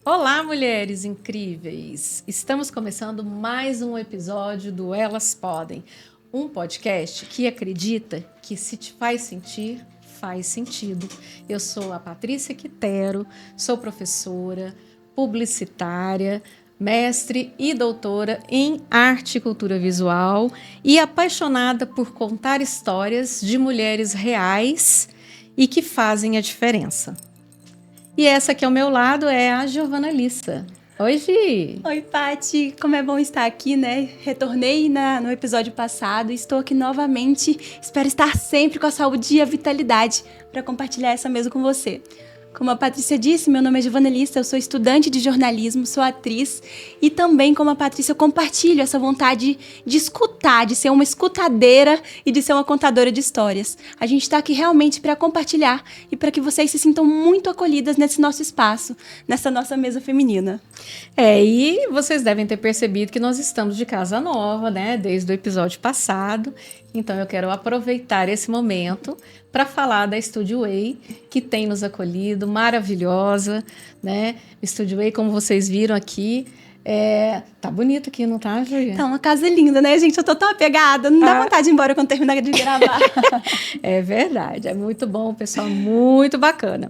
Olá, mulheres incríveis! Estamos começando mais um episódio do Elas Podem, um podcast que acredita que se te faz sentir, faz sentido. Eu sou a Patrícia Quitero, sou professora, publicitária, mestre e doutora em arte e cultura visual e apaixonada por contar histórias de mulheres reais e que fazem a diferença. E essa aqui ao meu lado é a Giovana Lissa. Oi, Gi! Oi, Pati! Como é bom estar aqui, né? Retornei no episódio passado e estou aqui novamente. Espero estar sempre com a saúde e a vitalidade para compartilhar essa mesa com você. Como a Patrícia disse, meu nome é Giovana Lissa, eu sou estudante de jornalismo, sou atriz e também, como a Patrícia, eu compartilho essa vontade de escutar, de ser uma escutadeira e de ser uma contadora de histórias. A gente está aqui realmente para compartilhar e para que vocês se sintam muito acolhidas nesse nosso espaço, nessa nossa mesa feminina. E vocês devem ter percebido que nós estamos de casa nova, né? Desde o episódio passado. Então eu quero aproveitar esse momento para falar da Studio Way, que tem nos acolhido, maravilhosa, né? Studio Way, como vocês viram aqui, tá bonito aqui, não tá, Julia? Tá uma casa linda, né, gente? Eu tô tão apegada, não dá vontade de ir embora quando terminar de gravar. É verdade, é muito bom, pessoal, muito bacana.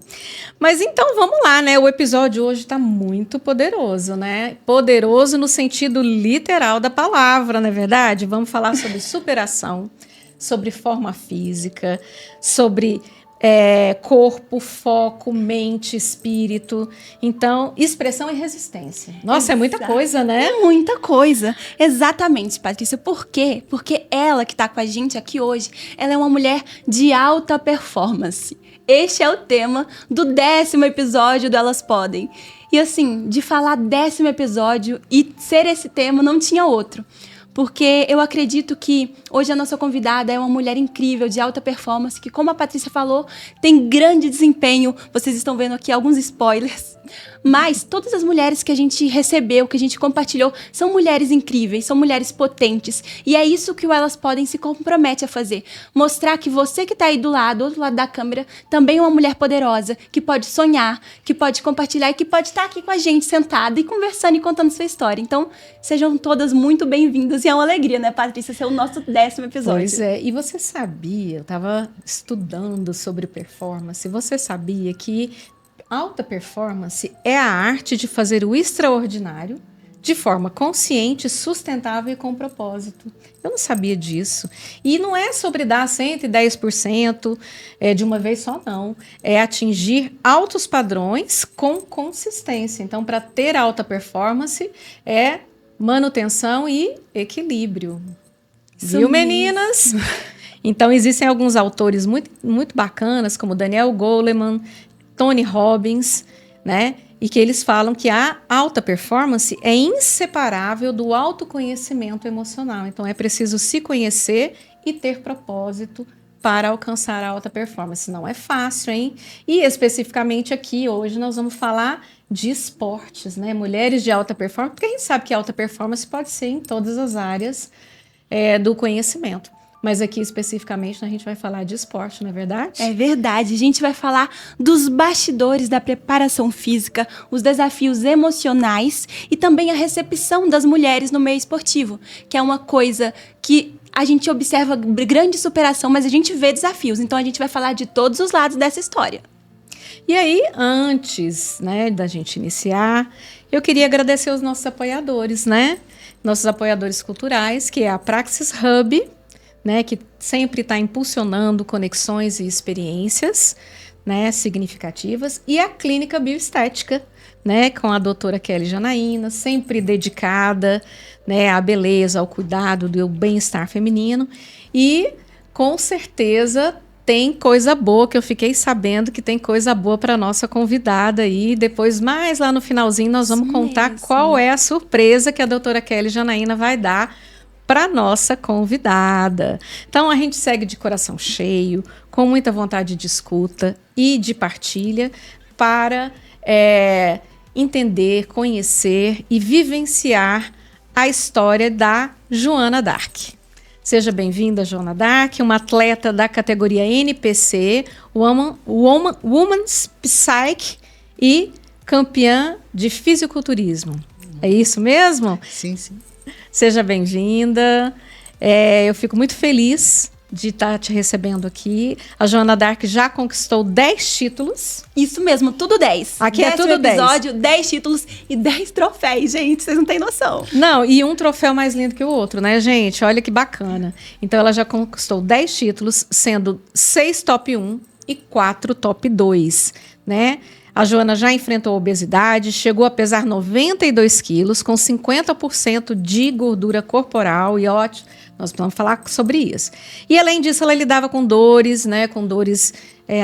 Mas então vamos lá, né? O episódio hoje tá muito poderoso, né? Poderoso no sentido literal da palavra, não é verdade? Vamos falar sobre superação, sobre forma física, sobre corpo, foco, mente, espírito. Então, expressão e resistência. Nossa, é muita coisa, né? É muita coisa. Exatamente, Patrícia. Por quê? Porque ela que está com a gente aqui hoje, ela é uma mulher de alta performance. Este é o tema do 10º episódio do Elas Podem. E assim, de falar 10º episódio e ser esse tema, não tinha outro. Porque eu acredito que hoje a nossa convidada é uma mulher incrível, de alta performance, que, como a Patrícia falou, tem grande desempenho. Vocês estão vendo aqui alguns spoilers. Mas todas as mulheres que a gente recebeu, que a gente compartilhou, são mulheres incríveis, são mulheres potentes. E é isso que o Elas Podem se compromete a fazer. Mostrar que você que está aí do outro lado da câmera, também é uma mulher poderosa, que pode sonhar, que pode compartilhar e que pode estar aqui com a gente, sentada e conversando e contando sua história. Então, sejam todas muito bem-vindas. E é uma alegria, né, Patrícia, ser o nosso 10º episódio. Pois é, e você sabia, eu estava estudando sobre performance, você sabia que alta performance é a arte de fazer o extraordinário de forma consciente, sustentável e com propósito. Eu não sabia disso. E não é sobre dar 110% de uma vez só, não. É atingir altos padrões com consistência. Então, para ter alta performance, é manutenção e equilíbrio. Isso Viu, mesmo. Meninas? Então, existem alguns autores muito, muito bacanas, como Daniel Goleman, Tony Robbins, né? E que eles falam que a alta performance é inseparável do autoconhecimento emocional. Então, é preciso se conhecer e ter propósito para alcançar a alta performance. Não é fácil, hein? E especificamente aqui, hoje, nós vamos falar de esportes, né? Mulheres de alta performance, porque a gente sabe que alta performance pode ser em todas as áreas do conhecimento. Mas aqui, especificamente, a gente vai falar de esporte, não é verdade? É verdade. A gente vai falar dos bastidores da preparação física, os desafios emocionais e também a recepção das mulheres no meio esportivo, que é uma coisa que a gente observa grande superação, mas a gente vê desafios. Então, a gente vai falar de todos os lados dessa história. E aí, antes, né, da gente iniciar, eu queria agradecer os nossos apoiadores, né? Nossos apoiadores culturais, que é a Praxis Hub, né, que sempre está impulsionando conexões e experiências, né, significativas, e a Clínica Bioestética, né, com a doutora Kelly Janaína, sempre dedicada, né, à beleza, ao cuidado do bem-estar feminino, e com certeza tem coisa boa, que eu fiquei sabendo que tem coisa boa para nossa convidada, e depois, mais lá no finalzinho, nós vamos contar qual é a surpresa que a doutora Kelly Janaína vai dar para nossa convidada. Então, a gente segue de coração cheio, com muita vontade de escuta e de partilha para entender, conhecer e vivenciar a história da Joana d'Arc. Seja bem-vinda, Joana d'Arc, uma atleta da categoria NPC, Women's Psyche e campeã de fisiculturismo. É isso mesmo? Sim, sim. Seja bem-vinda. Eu fico muito feliz de estar te recebendo aqui. A Joana Dark já conquistou 10 títulos. Isso mesmo, tudo 10. Aqui é tudo 10. episódio, 10 títulos e 10 troféus, gente, vocês não têm noção. Não, e um troféu mais lindo que o outro, né, gente? Olha que bacana. Então, ela já conquistou 10 títulos, sendo 6 top 1 e 4 top 2, né? A Joana já enfrentou a obesidade, chegou a pesar 92 quilos, com 50% de gordura corporal, e ótimo, nós vamos falar sobre isso. E além disso, ela lidava com dores, né, com dores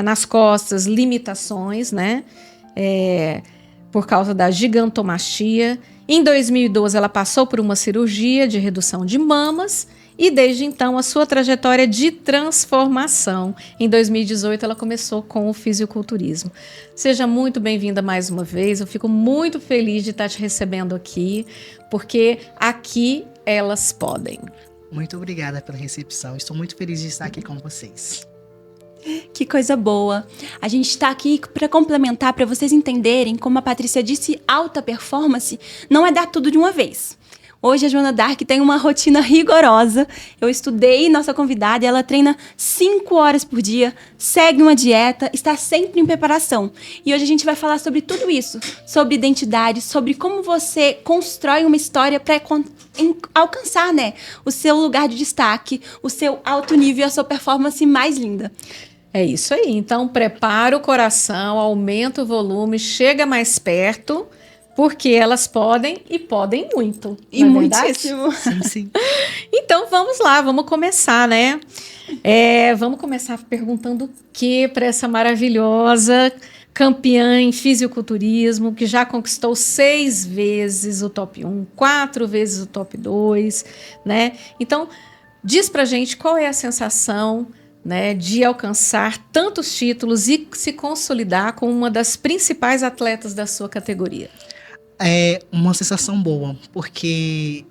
nas costas, limitações, né, por causa da gigantomastia. Em 2012, ela passou por uma cirurgia de redução de mamas, e desde então a sua trajetória de transformação. Em 2018 ela começou com o fisiculturismo. Seja muito bem-vinda mais uma vez, eu fico muito feliz de estar te recebendo aqui, porque aqui elas podem. Muito obrigada pela recepção, estou muito feliz de estar aqui com vocês. Que coisa boa. A gente está aqui para complementar, para vocês entenderem, como a Patrícia disse, alta performance não é dar tudo de uma vez. Hoje a Joana Dark tem uma rotina rigorosa. Eu estudei nossa convidada e ela treina 5 horas por dia, segue uma dieta, está sempre em preparação. E hoje a gente vai falar sobre tudo isso, sobre identidade, sobre como você constrói uma história para alcançar, né, o seu lugar de destaque, o seu alto nível e a sua performance mais linda. É isso aí. Então prepara o coração, aumenta o volume, chega mais perto, porque elas podem e podem muito. E muitíssimo. Sim, sim. Então vamos lá, vamos começar, né? Vamos começar perguntando o que para essa maravilhosa campeã em fisiculturismo, que já conquistou 6 vezes o top 1, 4 vezes o top 2, né? Então, diz pra gente qual é a sensação, né, de alcançar tantos títulos e se consolidar como uma das principais atletas da sua categoria. É uma sensação boa, porque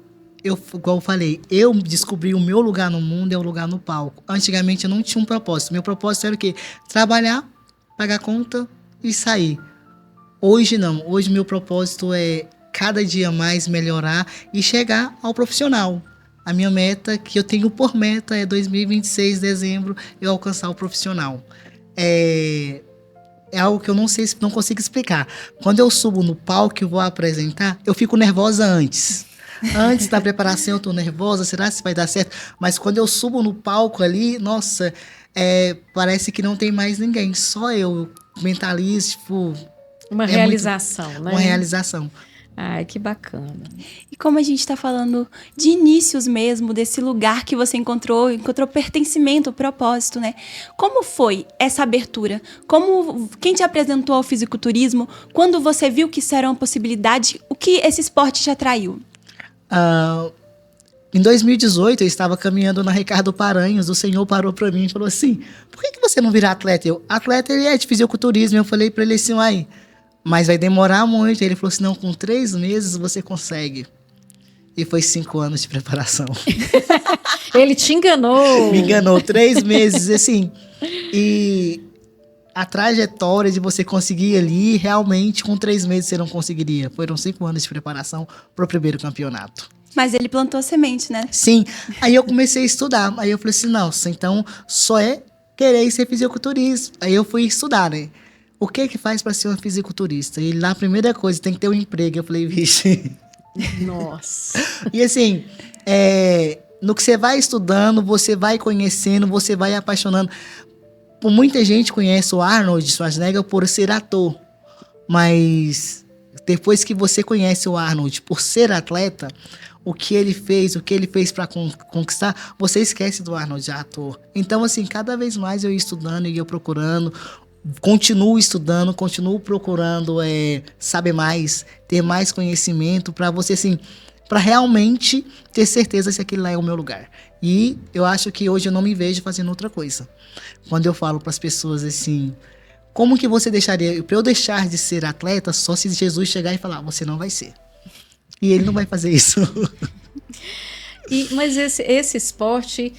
igual eu falei, eu descobri o meu lugar no mundo é o lugar no palco. Antigamente eu não tinha um propósito. Meu propósito era o quê? Trabalhar, pagar conta e sair. Hoje não. Hoje meu propósito é cada dia mais melhorar e chegar ao profissional. A minha meta, que eu tenho por meta, é 2026, dezembro, eu alcançar o profissional. É algo que eu não consigo explicar. Quando eu subo no palco e vou apresentar, eu fico nervosa antes. Antes da preparação eu tô nervosa, será que vai dar certo? Mas quando eu subo no palco ali, nossa, parece que não tem mais ninguém, só eu mentalizo, tipo... Uma realização, né? Uma realização. Ai, que bacana. E como a gente está falando de inícios mesmo, desse lugar que você encontrou pertencimento, propósito, né? Como foi essa abertura? Quem te apresentou ao fisiculturismo? Quando você viu que isso era uma possibilidade, o que esse esporte te atraiu? Em 2018, eu estava caminhando na Ricardo Paranhos, o senhor parou para mim e falou assim, por que você não vira atleta? Atleta ele é de fisiculturismo. Eu falei para ele assim, mas vai demorar muito. Ele falou assim, não, com 3 meses você consegue. E foi 5 anos de preparação. Ele te enganou. Me enganou, 3 meses, assim. E a trajetória de você conseguir ali, realmente, com 3 meses você não conseguiria. Foram 5 anos de preparação para o primeiro campeonato. Mas ele plantou a semente, né? Sim. Aí eu comecei a estudar. Aí eu falei assim, nossa, então só é querer ser fisiculturista. Aí eu fui estudar, né? O que faz para ser uma fisiculturista? E lá a primeira coisa, tem que ter um emprego. Eu falei, vixe. Nossa. E assim, no que você vai estudando, você vai conhecendo, você vai apaixonando. Muita gente conhece o Arnold Schwarzenegger por ser ator. Mas depois que você conhece o Arnold por ser atleta, o que ele fez para conquistar, você esquece do Arnold ator. Então, assim, cada vez mais eu ia estudando e eu procurando. Continuo estudando, continuo procurando saber mais, ter mais conhecimento para você, assim, para realmente ter certeza se aquele lá é o meu lugar. E eu acho que hoje eu não me vejo fazendo outra coisa. Quando eu falo para as pessoas assim, como que você deixaria, para eu deixar de ser atleta só se Jesus chegar e falar, você não vai ser. E ele não vai fazer isso. Mas esse esporte,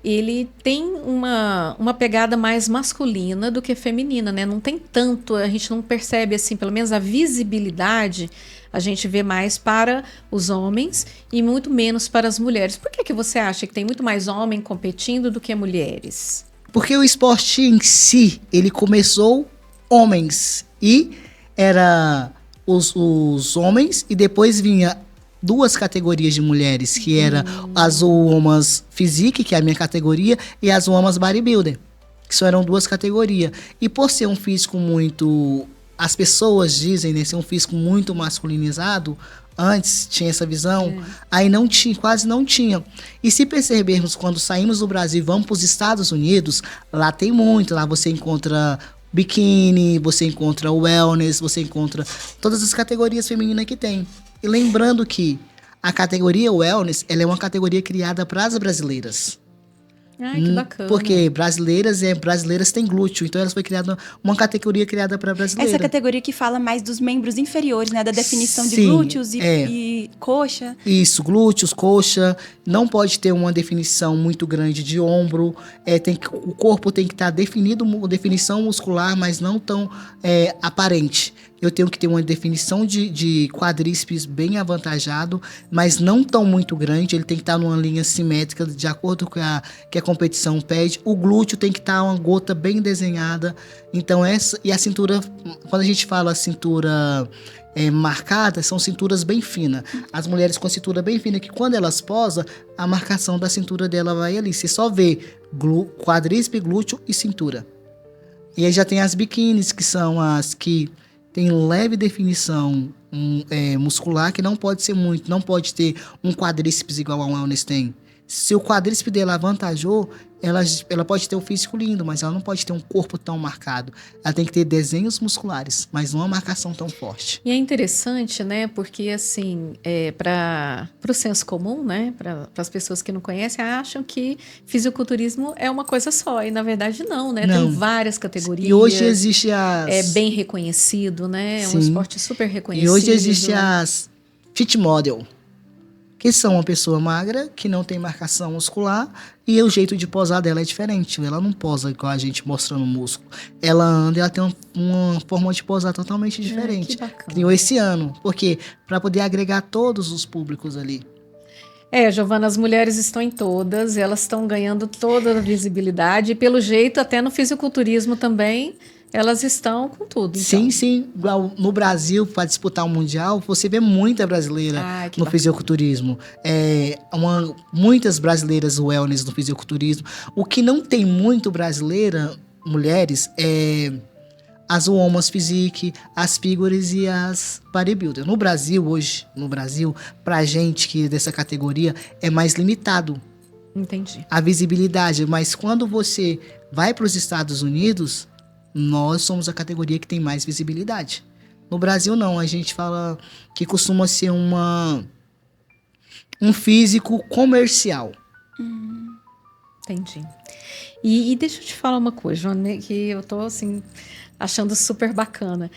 ele tem uma pegada mais masculina do que feminina, né? Não tem tanto, a gente não percebe assim, pelo menos a visibilidade, a gente vê mais para os homens e muito menos para as mulheres. Por que você acha que tem muito mais homem competindo do que mulheres? Porque o esporte em si, ele começou homens e era os homens e depois vinha duas categorias de mulheres, que era as Women's Physique, que é a minha categoria, e as Women's Bodybuilder, que só eram duas categorias. E por ser um físico muito... As pessoas dizem, né, ser um físico muito masculinizado, antes tinha essa visão, aí não tinha, quase não tinha. E se percebermos, quando saímos do Brasil e vamos para os Estados Unidos, lá tem muito, lá você encontra biquíni, você encontra wellness, você encontra todas as categorias femininas que tem. E lembrando que a categoria wellness, ela é uma categoria criada para as brasileiras. Ai, que bacana. Porque brasileiras têm glúteo, então elas foi criada uma categoria criada para brasileiras. Essa categoria que fala mais dos membros inferiores, né? Da definição de Sim, glúteos e coxa. Isso, glúteos, coxa. Não pode ter uma definição muito grande de ombro. O corpo tem que estar definido, definição muscular, mas não tão aparente. Eu tenho que ter uma definição de quadríceps bem avantajado, mas não tão muito grande. Ele tem que estar numa linha simétrica, de acordo com que a competição pede. O glúteo tem que estar uma gota bem desenhada. Então, e a cintura, quando a gente fala cintura marcada, são cinturas bem finas. As mulheres com cintura bem fina, que quando elas posam, a marcação da cintura dela vai ali. Você só vê quadríceps, glúteo e cintura. E aí já tem as biquínis, que são as que tem leve definição muscular, que não pode ser muito, não pode ter um quadríceps igual a wellness tem. Se o quadríceps dela avantajou, ela pode ter um físico lindo, mas ela não pode ter um corpo tão marcado. Ela tem que ter desenhos musculares, mas não uma marcação tão forte. E é interessante, né? Porque, assim, para o senso comum, né? Para as pessoas que não conhecem, acham que fisiculturismo é uma coisa só. E, na verdade, não, né? Não. Tem várias categorias. E hoje existe É bem reconhecido, né? É um esporte super reconhecido. E hoje existe as fit model, que são uma pessoa magra, que não tem marcação muscular, e o jeito de posar dela é diferente. Ela não posa igual a gente mostrando o músculo. Ela anda e ela tem uma forma de posar totalmente diferente. Que bacana. Criou esse ano. Por quê? Para poder agregar todos os públicos ali. Giovana, as mulheres estão em todas, elas estão ganhando toda a visibilidade, e pelo jeito, até no fisiculturismo também, elas estão com tudo. Então. Sim. No Brasil, para disputar o Mundial, você vê muita brasileira no fisiculturismo. Muitas brasileiras wellness no fisiculturismo. O que não tem muito brasileira, mulheres, as Women's Physique, as Figures e as Bodybuilder. No Brasil, hoje, pra gente que é dessa categoria, é mais limitado. Entendi. A visibilidade. Mas quando você vai para os Estados Unidos, nós somos a categoria que tem mais visibilidade. No Brasil, não. A gente fala que costuma ser um físico comercial. Entendi. E deixa eu te falar uma coisa, Joana, que eu tô assim achando super bacana.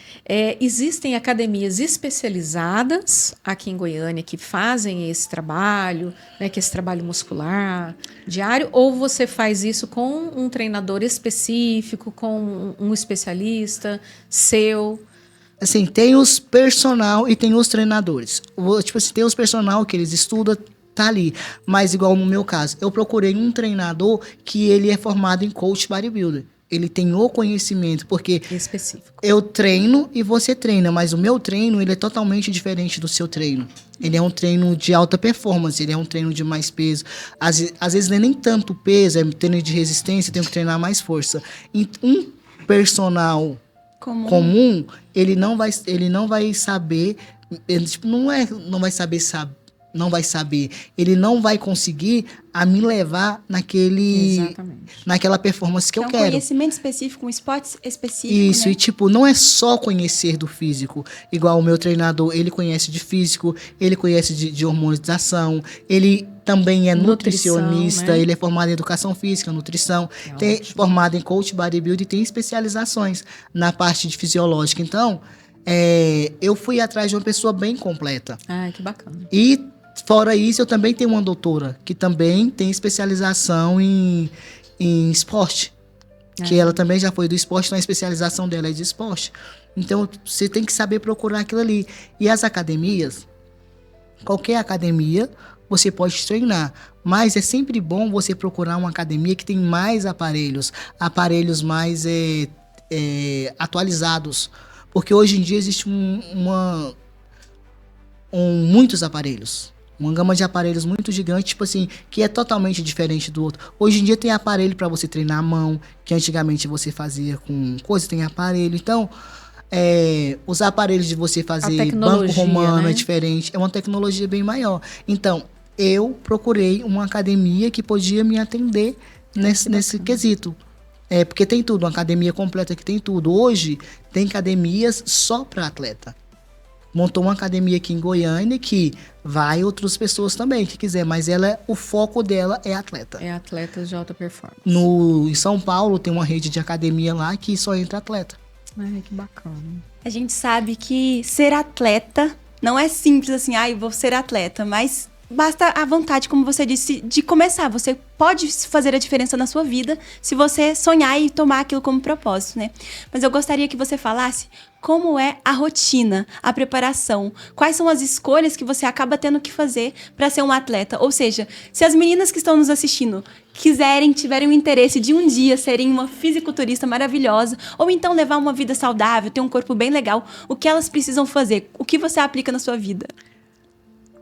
Existem academias especializadas aqui em Goiânia que fazem esse trabalho, né, que é esse trabalho muscular diário, ou você faz isso com um treinador específico, com um especialista seu? Assim, tem os personal e tem os treinadores. Tipo assim, tem os personal que eles estudam, tá ali. Mas igual no meu caso, eu procurei um treinador que ele é formado em coach bodybuilder. Ele tem o conhecimento, porque específico. Eu treino e você treina, mas o meu treino ele é totalmente diferente do seu treino. Ele é um treino de alta performance, ele é um treino de mais peso. Às vezes não é nem tanto peso, é treino de resistência, tenho que treinar mais força. Um personal comum, ele não vai saber, não vai saber, ele não vai conseguir a me levar naquela performance que eu quero. Um conhecimento específico, um esporte específico. Isso, né? E não é só conhecer do físico. Igual o meu treinador, ele conhece de físico, ele conhece de hormonização, ele também é nutricionista, né? Ele é formado em educação física, nutrição, formado em coach bodybuilding e tem especializações na parte de fisiológica. Então, eu fui atrás de uma pessoa bem completa. Que bacana. E Fora isso, eu também tenho uma doutora que também tem especialização em esporte. Que ela também já foi do esporte, então a especialização dela é de esporte. Então, você tem que saber procurar aquilo ali. E as academias, qualquer academia, você pode treinar. Mas é sempre bom você procurar uma academia que tem mais aparelhos mais atualizados. Porque hoje em dia existe muitos aparelhos. Uma gama de aparelhos muito gigante, tipo assim, que é totalmente diferente do outro. Hoje em dia tem aparelho para você treinar a mão, que antigamente você fazia com coisa, tem aparelho. Então, os aparelhos de você fazer banco romano, né? É diferente, é uma tecnologia bem maior. Então, eu procurei uma academia que podia me atender nesse quesito. Porque tem tudo, uma academia completa que tem tudo. Hoje, tem academias só para atleta. Montou uma academia aqui em Goiânia que vai outras pessoas também, que quiser. Mas o foco dela é atleta. É atleta de alta performance. Em São Paulo tem uma rede de academia lá que só entra atleta. Ai, que bacana. A gente sabe que ser atleta não é simples assim, vou ser atleta. Mas basta a vontade, como você disse, de começar. Você pode fazer a diferença na sua vida se você sonhar e tomar aquilo como propósito, né? Mas eu gostaria que você falasse como é a rotina, a preparação. Quais são as escolhas que você acaba tendo que fazer para ser um atleta? Ou seja, se as meninas que estão nos assistindo tiverem o interesse de um dia serem uma fisiculturista maravilhosa, ou então levar uma vida saudável, ter um corpo bem legal, o que elas precisam fazer? O que você aplica na sua vida?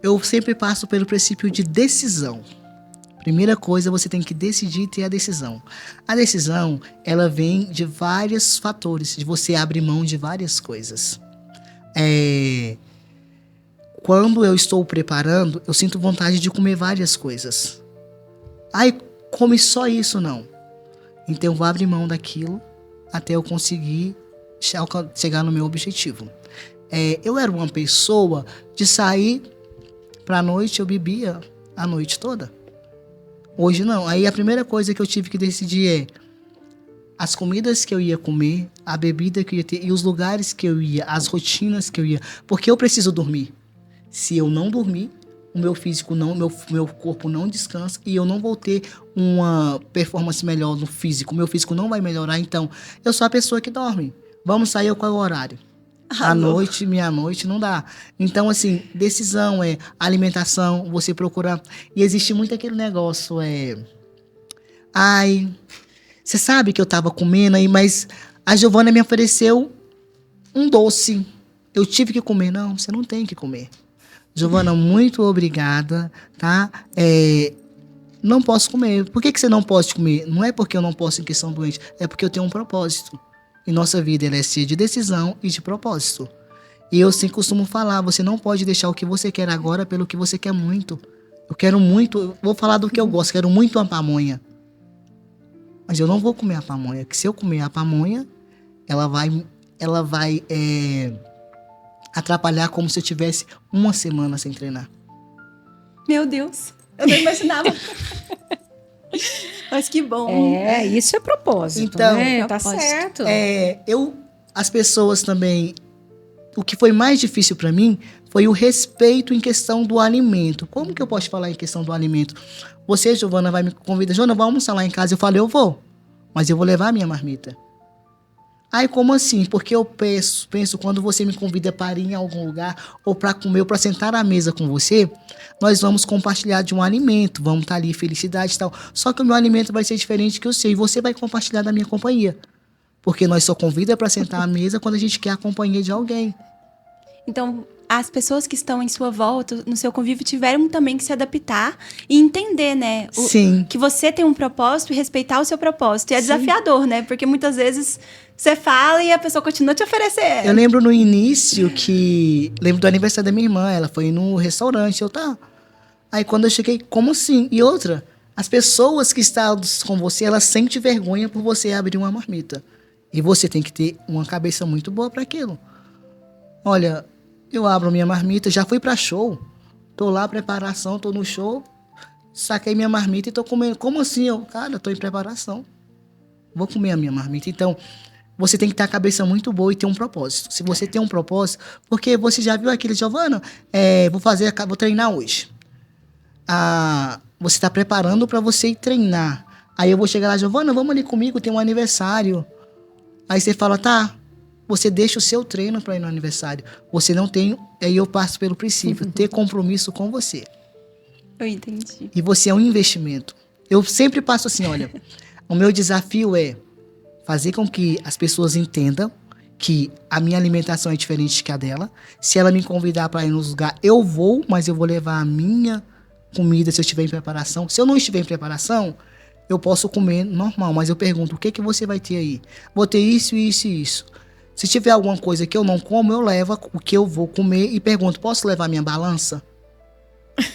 Eu sempre passo pelo princípio de decisão. Primeira coisa, você tem que decidir e ter a decisão. A decisão, ela vem de vários fatores, de você abrir mão de várias coisas. Quando eu estou preparando, eu sinto vontade de comer várias coisas. Come só isso, não. Então, eu vou abrir mão daquilo até eu conseguir chegar no meu objetivo. Eu era uma pessoa de sair pra noite, eu bebia a noite toda. Hoje não. Aí a primeira coisa que eu tive que decidir é as comidas que eu ia comer, a bebida que eu ia ter e os lugares que eu ia, as rotinas que eu ia. Porque eu preciso dormir. Se eu não dormir, o meu físico meu corpo não descansa e eu não vou ter uma performance melhor no físico. Meu físico não vai melhorar. Então, eu sou a pessoa que dorme. Vamos sair qual é o horário? À noite, meia-noite, não dá. Então, assim, decisão alimentação, você procurar. E existe muito aquele negócio, você sabe que eu tava comendo aí, mas a Giovana me ofereceu um doce. Eu tive que comer. Não, você não tem que comer. Giovana, muito obrigada, tá? Não posso comer. Por que você não pode comer? Não é porque eu não posso em questão doente, é porque eu tenho um propósito. E nossa vida ela é cheia de decisão e de propósito. E eu sempre costumo falar, você não pode deixar o que você quer agora pelo que você quer muito. Eu quero muito, vou falar do que eu gosto, quero muito uma pamonha. Mas eu não vou comer a pamonha, porque se eu comer a pamonha, ela vai atrapalhar como se eu tivesse uma semana sem treinar. Meu Deus, eu não imaginava. Mas que bom. Isso é propósito, então, né? Tá certo. As pessoas também, o que foi mais difícil para mim foi o respeito em questão do alimento. Como que eu posso falar em questão do alimento? Você, Giovana, vai me convidar. Giovana, vamos almoçar lá em casa. Eu falei, eu vou, mas eu vou levar a minha marmita. Como assim? Porque eu penso, quando você me convida para ir em algum lugar, ou para comer, ou para sentar à mesa com você, nós vamos compartilhar de um alimento, vamos estar ali, felicidade e tal. Só que o meu alimento vai ser diferente que o seu, e você vai compartilhar da minha companhia. Porque nós só convida para sentar à mesa quando a gente quer a companhia de alguém. Então, as pessoas que estão em sua volta, no seu convívio, tiveram também que se adaptar e entender, né? Sim. Que você tem um propósito e respeitar o seu propósito. E é desafiador, né? Porque muitas vezes você fala e a pessoa continua te oferecendo. Eu lembro no início lembro do aniversário da minha irmã, ela foi no restaurante, Aí quando eu cheguei, como assim? E outra, as pessoas que estão com você, elas sentem vergonha por você abrir uma marmita. E você tem que ter uma cabeça muito boa para aquilo. Olha, eu abro minha marmita, já fui pra show. Tô lá, preparação, tô no show. Saquei minha marmita e tô comendo. Como assim? Cara, tô em preparação. Vou comer a minha marmita. Então, você tem que ter a cabeça muito boa e ter um propósito. Se você tem um propósito... Porque você já viu aquele, Giovana, vou treinar hoje. você tá preparando para você ir treinar. Aí eu vou chegar lá, Giovana, vamos ali comigo, tem um aniversário. Aí você fala, tá, você deixa o seu treino para ir no aniversário. Você não tem, aí eu passo pelo princípio, ter compromisso com você. Eu entendi. E você é um investimento. Eu sempre passo assim, olha, o meu desafio é fazer com que as pessoas entendam que a minha alimentação é diferente que a dela. Se ela me convidar para ir nos lugares, eu vou, mas eu vou levar a minha comida se eu estiver em preparação. Se eu não estiver em preparação, eu posso comer normal, mas eu pergunto, o que você vai ter aí? Vou ter isso, isso e isso. Se tiver alguma coisa que eu não como, eu levo o que eu vou comer e pergunto, posso levar minha balança?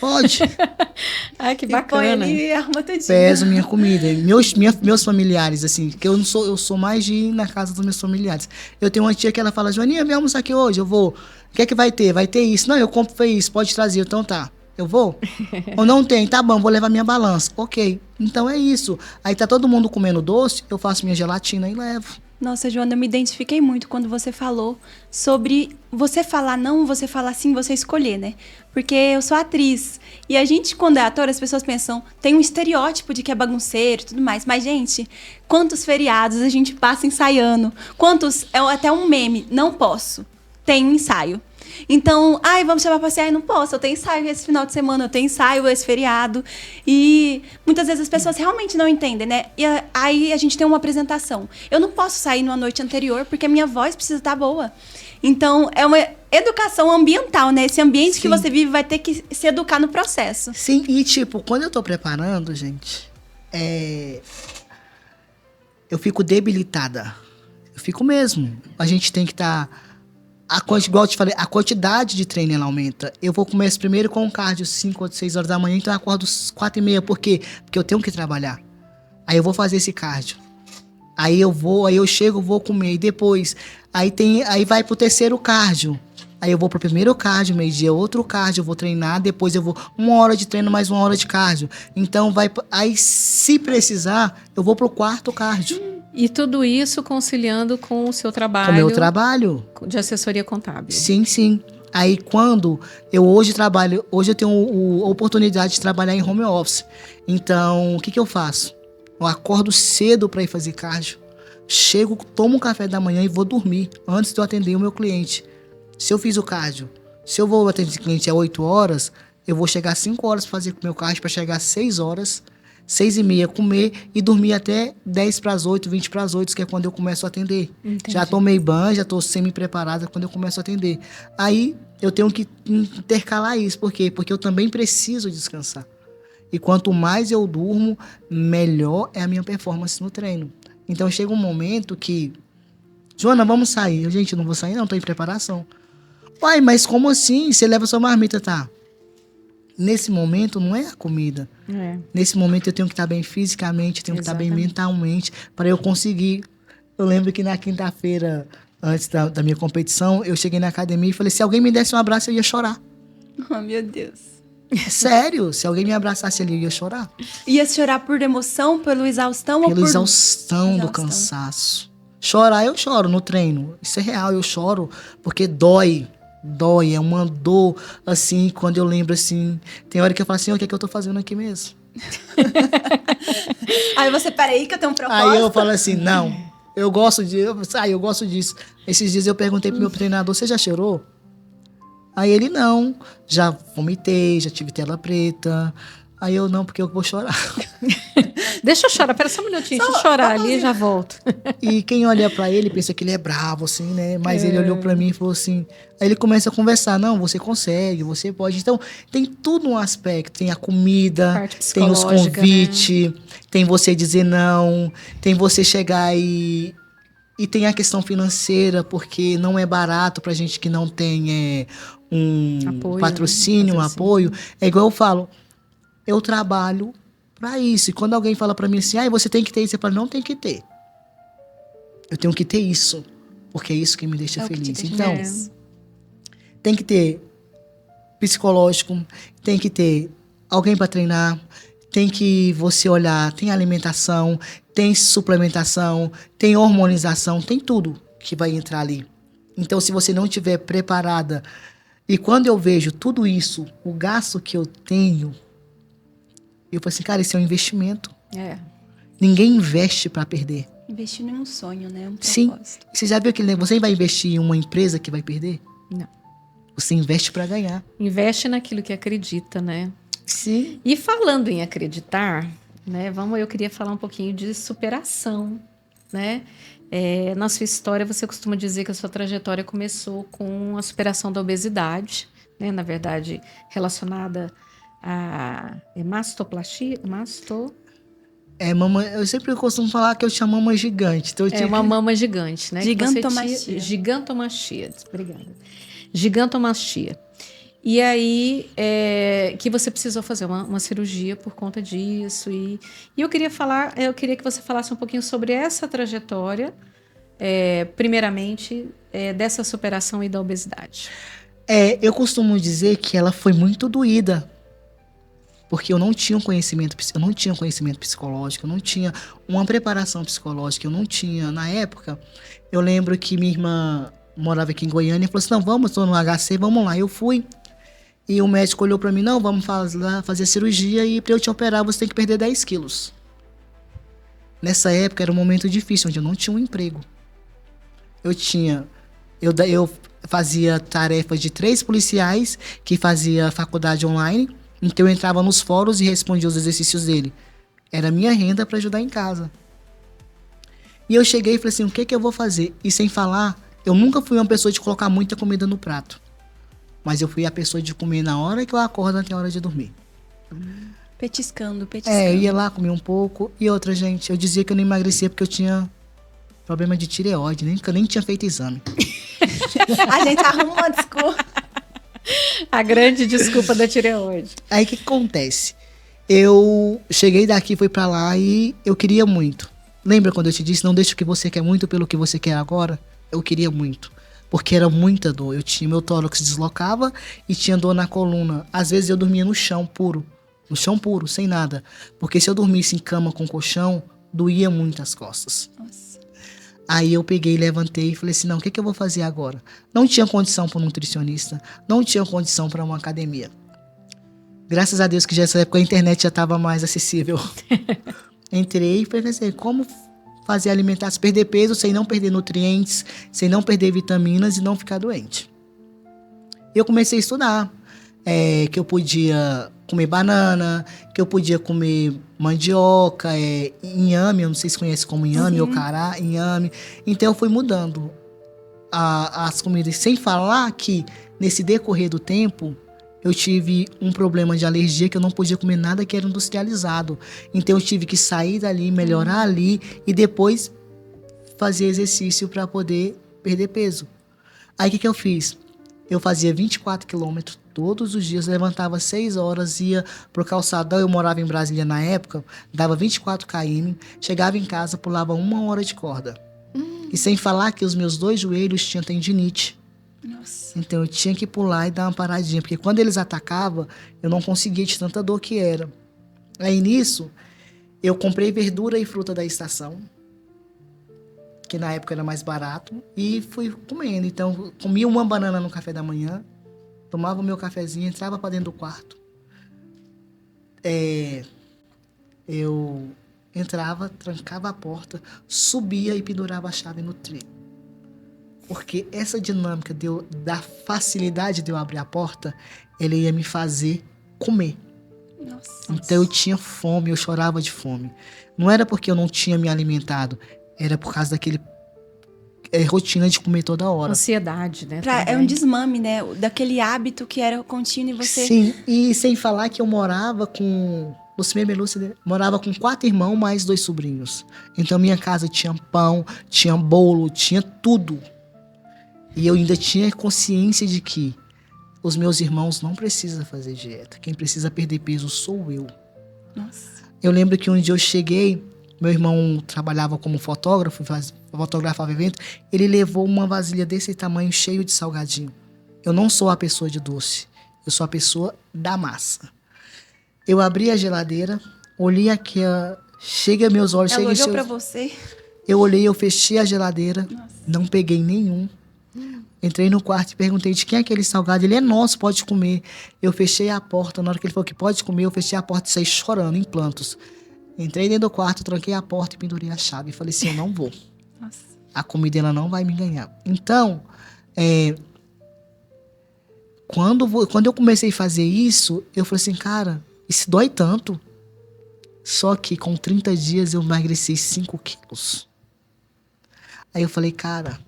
Pode. Ai, que E põe bacana. ali e arruma tudinho. Peso minha comida. Meus familiares, assim, que eu sou mais de ir na casa dos meus familiares. Eu tenho uma tia que ela fala, Joaninha, vem almoçar aqui hoje, eu vou. O que é que vai ter? Vai ter isso. Não, eu compro foi isso, pode trazer, então tá. Eu vou? Ou não tem? Tá bom, vou levar minha balança. Ok. Então é isso. Aí tá todo mundo comendo doce, eu faço minha gelatina e levo. Nossa, Joana, eu me identifiquei muito quando você falou sobre você falar não, você falar sim, você escolher, né? Porque eu sou atriz. E a gente, quando é ator, as pessoas pensam, tem um estereótipo de que é bagunceiro e tudo mais. Mas, gente, quantos feriados a gente passa ensaiando? Quantos, é até um meme, não posso. Tem um ensaio. Então, vamos chamar pra passear? Não posso, eu tenho ensaio esse final de semana, eu tenho ensaio esse feriado. E muitas vezes as pessoas realmente não entendem, né? E aí a gente tem uma apresentação. Eu não posso sair numa noite anterior porque a minha voz precisa estar boa. Então, é uma educação ambiental, né? Esse ambiente Sim. que você vive vai ter que se educar no processo. Sim, e tipo, quando eu tô preparando, gente, eu fico debilitada. Eu fico mesmo. A gente tem que estar... igual eu te falei, a quantidade de treino ela aumenta. Eu vou começar primeiro com um cardio 5 ou 6 horas da manhã, então eu acordo às 4h30. Por quê? Porque eu tenho que trabalhar. Aí eu vou fazer esse cardio. Aí eu chego, vou comer. E depois, aí vai pro terceiro cardio. Aí eu vou pro primeiro cardio, meio-dia, outro cardio, eu vou treinar. Depois eu vou 1 hora de treino, mais 1 hora de cardio. Então aí se precisar, eu vou pro quarto cardio. E tudo isso conciliando com o seu trabalho. Com o meu trabalho. De assessoria contábil. Sim, sim. Aí quando eu hoje eu tenho a oportunidade de trabalhar em home office. Então, o que eu faço? Eu acordo cedo para ir fazer cardio. Chego, tomo um café da manhã e vou dormir antes de eu atender o meu cliente. Se eu fiz o cardio, se eu vou atender o cliente às 8 horas, eu vou chegar às 5 horas para fazer o meu cardio para chegar às 6 horas, 6h30 comer e dormir até 10 para as 8, 20 para as 8, que é quando eu começo a atender. Entendi. Já tomei banho, já estou semi-preparada quando eu começo a atender. Aí eu tenho que intercalar isso. Por quê? Porque eu também preciso descansar. E quanto mais eu durmo, melhor é a minha performance no treino. Então chega um momento que... Joana, vamos sair. Gente, eu não vou sair não, estou em preparação. Pai, mas como assim? Você leva sua marmita, tá? Nesse momento não é a comida. Nesse momento eu tenho que estar bem fisicamente, tenho que estar bem mentalmente para eu conseguir. Eu lembro que na quinta-feira, antes da minha competição, eu cheguei na academia e falei, se alguém me desse um abraço, eu ia chorar. Oh, meu Deus. Sério, se alguém me abraçasse ali, eu ia chorar. Ia chorar por emoção, pela exaustão ou Pela por... exaustão do cansaço. Chorar, eu choro no treino. Isso é real, eu choro porque dói. Dói, é uma dor, assim, quando eu lembro, assim... Tem hora que eu falo assim, o que é que eu tô fazendo aqui mesmo? Aí você, peraí que eu tenho um propósito. Aí eu falo assim, não, eu gosto disso. Esses dias eu perguntei pro meu treinador, você já chorou? Aí ele, não, já vomitei, já tive tela preta. Aí eu, não, porque eu vou chorar. Deixa eu chorar, pera só um minutinho, deixa eu chorar ali e já volto. E quem olha pra ele pensa que ele é bravo, assim, né? Mas ele olhou pra mim e falou assim... Aí ele começa a conversar, não, você consegue, você pode. Então, tem tudo um aspecto. Tem a comida, tem os convites, né? Tem você dizer não, tem você chegar e tem a questão financeira, porque não é barato pra gente que não tem apoio, patrocínio, um apoio. É igual eu falo, eu trabalho pra isso. E quando alguém fala pra mim assim, você tem que ter isso, eu falo, não tem que ter. Eu tenho que ter isso, porque é isso que me deixa feliz. Então, tem que ter psicológico, tem que ter alguém pra treinar, tem que você olhar, tem alimentação, tem suplementação, tem hormonização, tem tudo que vai entrar ali. Então, se você não estiver preparada, e quando eu vejo tudo isso, o gasto que eu tenho Eu falei assim, cara, isso é um investimento. É. Ninguém investe para perder. Investindo em um sonho, né? Um Sim. propósito. Você já viu que você vai investir em uma empresa que vai perder? Não. Você investe para ganhar. Investe naquilo que acredita, né? Sim. E falando em acreditar, né? Eu queria falar um pouquinho de superação, né? Na sua história, você costuma dizer que a sua trajetória começou com a superação da obesidade, né? Na verdade, relacionada a mastoplastia, Eu sempre costumo falar que eu tinha mama gigante. Então eu tinha uma mama gigante, né? Gigantomastia. Gigantomastia, obrigada. Gigantomastia. E aí, que você precisou fazer uma cirurgia por conta disso. E eu queria que você falasse um pouquinho sobre essa trajetória, primeiramente, dessa superação e da obesidade. Eu costumo dizer que ela foi muito doída. Porque eu não tinha conhecimento psicológico, eu não tinha uma preparação psicológica, eu não tinha. Na época, eu lembro que minha irmã morava aqui em Goiânia e falou assim, não, vamos, estou no HC, vamos lá. Eu fui e o médico olhou para mim, não, vamos fazer a cirurgia e para eu te operar você tem que perder 10 quilos. Nessa época era um momento difícil, onde eu não tinha um emprego. Eu fazia tarefas de 3 policiais que fazia faculdade online. Então eu entrava nos fóruns e respondia os exercícios dele. Era a minha renda para ajudar em casa. E eu cheguei e falei assim, o que eu vou fazer? E sem falar, eu nunca fui uma pessoa de colocar muita comida no prato. Mas eu fui a pessoa de comer na hora que eu acordo até a hora de dormir. Petiscando. Eu ia lá comer um pouco. E outra, gente, eu dizia que eu não emagrecia porque eu tinha problema de tireoide, porque eu nem tinha feito exame. A gente arruma uma desculpa. A grande desculpa da tireoide. Aí o que acontece? Eu cheguei daqui, fui pra lá e eu queria muito. Lembra quando eu te disse, não deixa o que você quer muito pelo que você quer agora? Eu queria muito. Porque era muita dor. Meu tórax deslocava e tinha dor na coluna. Às vezes eu dormia no chão puro. No chão puro, sem nada. Porque se eu dormisse em cama com colchão, doía muito as costas. Nossa. Aí eu peguei, levantei e falei assim, não, o que eu vou fazer agora? Não tinha condição para um nutricionista, não tinha condição para uma academia. Graças a Deus que já nessa época a internet já estava mais acessível. Entrei e falei assim, como fazer alimentação, perder peso sem não perder nutrientes, sem não perder vitaminas e não ficar doente. Eu comecei a estudar, que eu podia comer banana, que eu podia comer mandioca, inhame, eu não sei se conhece como inhame ou cará, inhame. Então eu fui mudando as comidas, sem falar que nesse decorrer do tempo eu tive um problema de alergia que eu não podia comer nada que era industrializado. Então eu tive que sair dali, melhorar ali e depois fazer exercício para poder perder peso. Aí o que eu fiz? Eu fazia 24 quilômetros todos os dias, levantava 6 horas, ia pro calçadão, eu morava em Brasília na época, dava 24 km, chegava em casa, pulava 1 hora de corda. E sem falar que os meus 2 joelhos tinham tendinite. Nossa. Então eu tinha que pular e dar uma paradinha, porque quando eles atacavam, eu não conseguia de tanta dor que era. Aí nisso, eu comprei verdura e fruta da estação, que na época era mais barato, e fui comendo. Então, comia uma banana no café da manhã, tomava o meu cafezinho, entrava para dentro do quarto. Eu entrava, trancava a porta, subia e pendurava a chave no trilho. Porque essa dinâmica da facilidade de eu abrir a porta, ele ia me fazer comer. Nossa. Então eu tinha fome, eu chorava de fome. Não era porque eu não tinha me alimentado, era por causa daquele rotina de comer toda hora. Ansiedade, né? É um desmame, né? Daquele hábito que era contínuo e você... Sim, e sem falar que eu morava com... morava com 4 irmãos mais 2 sobrinhos. Então minha casa tinha pão, tinha bolo, tinha tudo. E eu ainda tinha consciência de que os meus irmãos não precisam fazer dieta. Quem precisa perder peso sou eu. Nossa. Eu lembro que um dia eu cheguei, meu irmão trabalhava como fotógrafo, fotografava evento, ele levou uma vasilha desse tamanho cheio de salgadinho. Eu não sou a pessoa de doce, eu sou a pessoa da massa. Eu abri a geladeira, olhei aqui, chega meus olhos... Ela olhou pra você? Eu olhei, eu fechei a geladeira, Nossa. não peguei nenhum. Entrei no quarto e perguntei de quem é aquele salgado. Ele é nosso, pode comer. Eu fechei a porta. Na hora que ele falou que pode comer, eu fechei a porta e saí chorando em plantos. Entrei dentro do quarto, tranquei a porta e pendurei a chave. E falei assim, eu não vou. Nossa. A comida ela não vai me ganhar. Então, quando eu comecei a fazer isso, eu falei assim, cara, isso dói tanto. Só que com 30 dias eu emagreci 5 quilos. Aí eu falei, cara,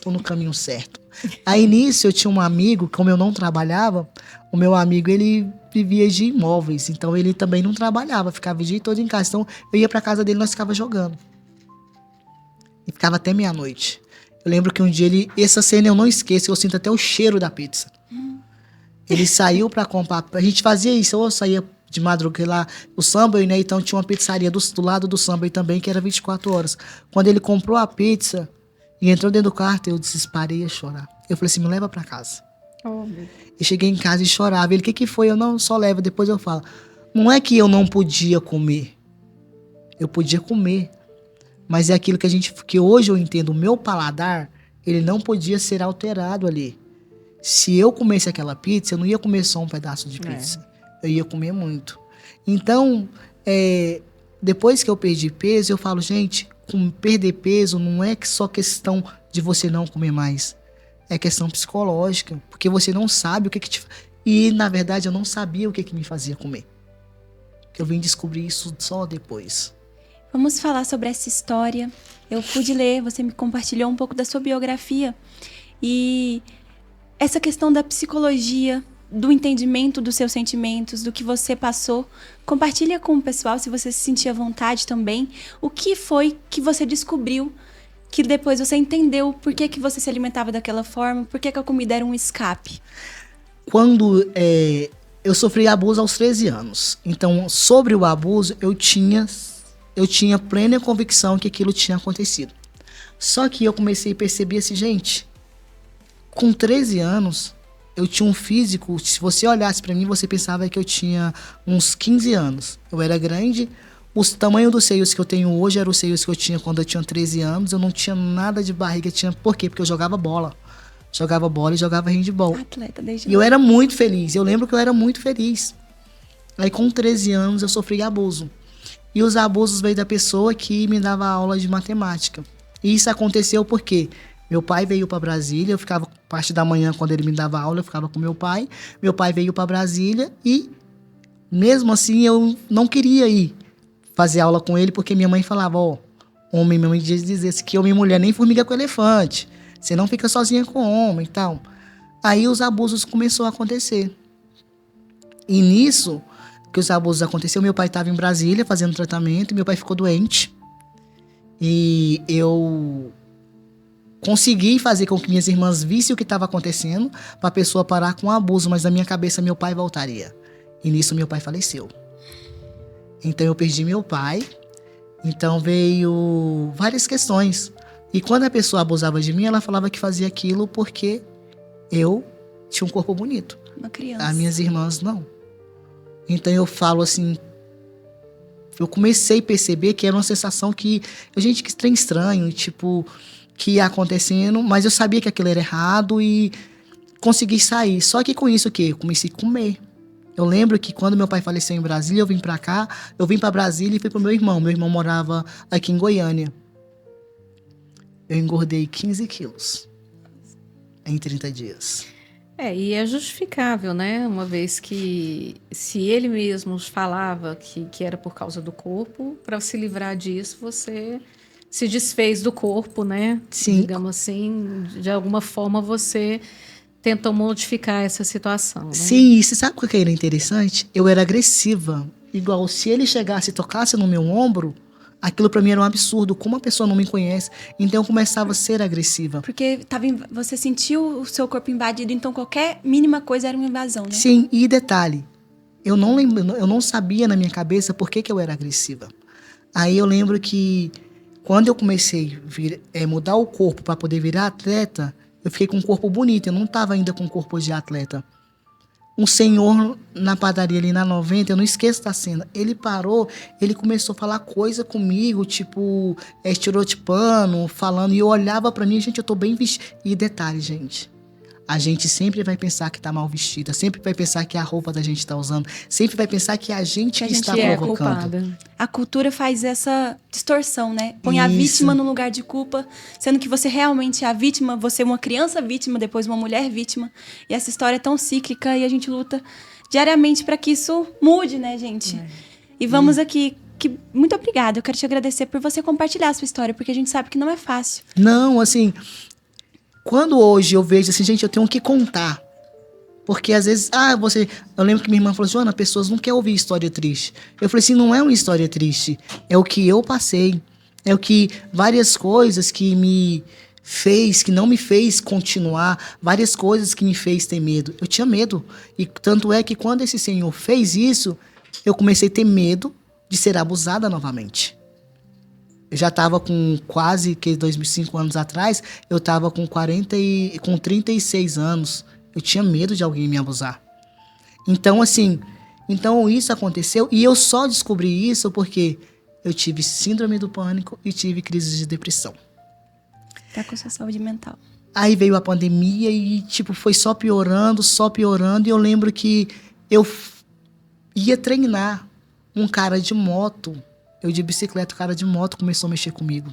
tô no caminho certo. Aí nisso eu tinha um amigo, como eu não trabalhava, o meu amigo ele vivia de imóveis, então ele também não trabalhava, ficava o dia todo em casa. Então eu ia pra casa dele e nós ficava jogando. E ficava até meia-noite. Eu lembro que um dia essa cena eu não esqueço, eu sinto até o cheiro da pizza. Ele saiu pra comprar, a gente fazia isso, ou saía de madrugada lá, o Subway, né? Então tinha uma pizzaria do lado do Subway também, que era 24 horas. Quando ele comprou a pizza e entrou dentro do quarto, eu disparei a chorar. Eu falei assim, me leva pra casa. Oh, Eu cheguei em casa e chorava. Ele, o que foi? Eu, não, só leva, depois eu falo. Não é que eu não podia comer. Eu podia comer. Mas é aquilo que hoje eu entendo, o meu paladar, ele não podia ser alterado ali. Se eu comesse aquela pizza, eu não ia comer só um pedaço de pizza. Eu ia comer muito. Então, depois que eu perdi peso, eu falo, gente, perder peso não é só questão de você não comer mais. É questão psicológica. Porque você não sabe o que te... E, na verdade, eu não sabia o que me fazia comer. Eu vim descobrir isso só depois. Vamos falar sobre essa história. Eu pude ler, você me compartilhou um pouco da sua biografia. E essa questão da psicologia, do entendimento dos seus sentimentos, do que você passou. Compartilha com o pessoal, se você se sentir à vontade também, o que foi que você descobriu, que depois você entendeu por que você se alimentava daquela forma, por que a comida era um escape. Quando eu sofri abuso aos 13 anos, então sobre o abuso eu tinha plena convicção que aquilo tinha acontecido. Só que eu comecei a perceber assim, gente, com 13 anos, eu tinha um físico, se você olhasse pra mim, você pensava que eu tinha uns 15 anos. Eu era grande, o tamanho dos seios que eu tenho hoje era os seios que eu tinha quando eu tinha 13 anos, eu não tinha nada de barriga, por quê? Porque eu jogava bola. Jogava bola e jogava handball. Atleta desde E eu era muito feliz, eu lembro que eu era muito feliz. Aí com 13 anos eu sofri abuso. E os abusos veio da pessoa que me dava aula de matemática. E isso aconteceu porque meu pai veio para Brasília, eu ficava parte da manhã quando ele me dava aula, eu ficava com meu pai. Meu pai veio para Brasília e mesmo assim eu não queria ir fazer aula com ele porque minha mãe falava, homem, minha mãe dizia que homem e mulher nem formiga com elefante. Você não fica sozinha com homem e tal. Aí os abusos começaram a acontecer. E nisso que os abusos aconteceram, meu pai estava em Brasília fazendo tratamento e meu pai ficou doente. E eu consegui fazer com que minhas irmãs vissem o que estava acontecendo para a pessoa parar com o abuso, mas na minha cabeça meu pai voltaria. E nisso meu pai faleceu. Então eu perdi meu pai. Então veio várias questões. E quando a pessoa abusava de mim, ela falava que fazia aquilo porque eu tinha um corpo bonito. Uma criança. As minhas irmãs não. Então eu falo assim, eu comecei a perceber que era uma sensação que trem estranho, tipo, que ia acontecendo, mas eu sabia que aquilo era errado e consegui sair. Só que com isso o quê? Eu comecei a comer. Eu lembro que quando meu pai faleceu em Brasília, eu vim pra cá, eu vim pra Brasília e fui pro meu irmão. Meu irmão morava aqui em Goiânia. Eu engordei 15 quilos em 30 dias. E é justificável, né? Uma vez que, se ele mesmo falava que era por causa do corpo, para se livrar disso, você se desfez do corpo, né? Sim. Digamos assim, de alguma forma você tentou modificar essa situação, né? Sim, e você sabe o que era interessante? Eu era agressiva. Igual, se ele chegasse e tocasse no meu ombro, aquilo pra mim era um absurdo. Como a pessoa não me conhece? Então eu começava a ser agressiva. Porque você sentiu o seu corpo invadido, então qualquer mínima coisa era uma invasão, né? Sim, e detalhe, eu não sabia na minha cabeça por que eu era agressiva. Aí eu lembro que quando eu comecei a mudar o corpo para poder virar atleta, eu fiquei com um corpo bonito, eu não estava ainda com um corpo de atleta. um senhor na padaria ali na 90, eu não esqueço da cena. Ele parou, ele começou a falar coisa comigo, tipo, estereotipando, falando, e eu olhava pra mim, gente, eu tô bem vestida. E detalhe, gente, a gente sempre vai pensar que tá mal vestida, sempre vai pensar que a roupa da gente tá usando, sempre vai pensar que é a gente que está provocando. Culpada. A cultura faz essa distorção, né? Põe a Isso. vítima no lugar de culpa, sendo que você realmente é a vítima, você é uma criança vítima, depois uma mulher vítima. E essa história é tão cíclica e a gente luta diariamente para que isso mude, né, gente? E vamos aqui. Muito obrigada. Eu quero te agradecer por você compartilhar a sua história, porque a gente sabe que não é fácil. Não, assim, quando hoje eu vejo assim, gente, eu tenho que contar. Porque às vezes, eu lembro que minha irmã falou, Joana, pessoas não querem ouvir história triste. Eu falei assim, não é uma história triste, é o que eu passei. É o que várias coisas que me fez, que não me fez continuar, várias coisas que me fez ter medo. Eu tinha medo. E tanto é que quando esse senhor fez isso, eu comecei a ter medo de ser abusada novamente. Eu já estava com quase, 5 anos atrás, eu estava com 36 anos. Eu tinha medo de alguém me abusar. Então, assim, isso aconteceu e eu só descobri isso porque eu tive síndrome do pânico e tive crise de depressão. Tá com sua saúde mental. Aí veio a pandemia e, foi só piorando. E eu lembro que eu ia treinar um cara de moto. Eu de bicicleta, o cara de moto começou a mexer comigo.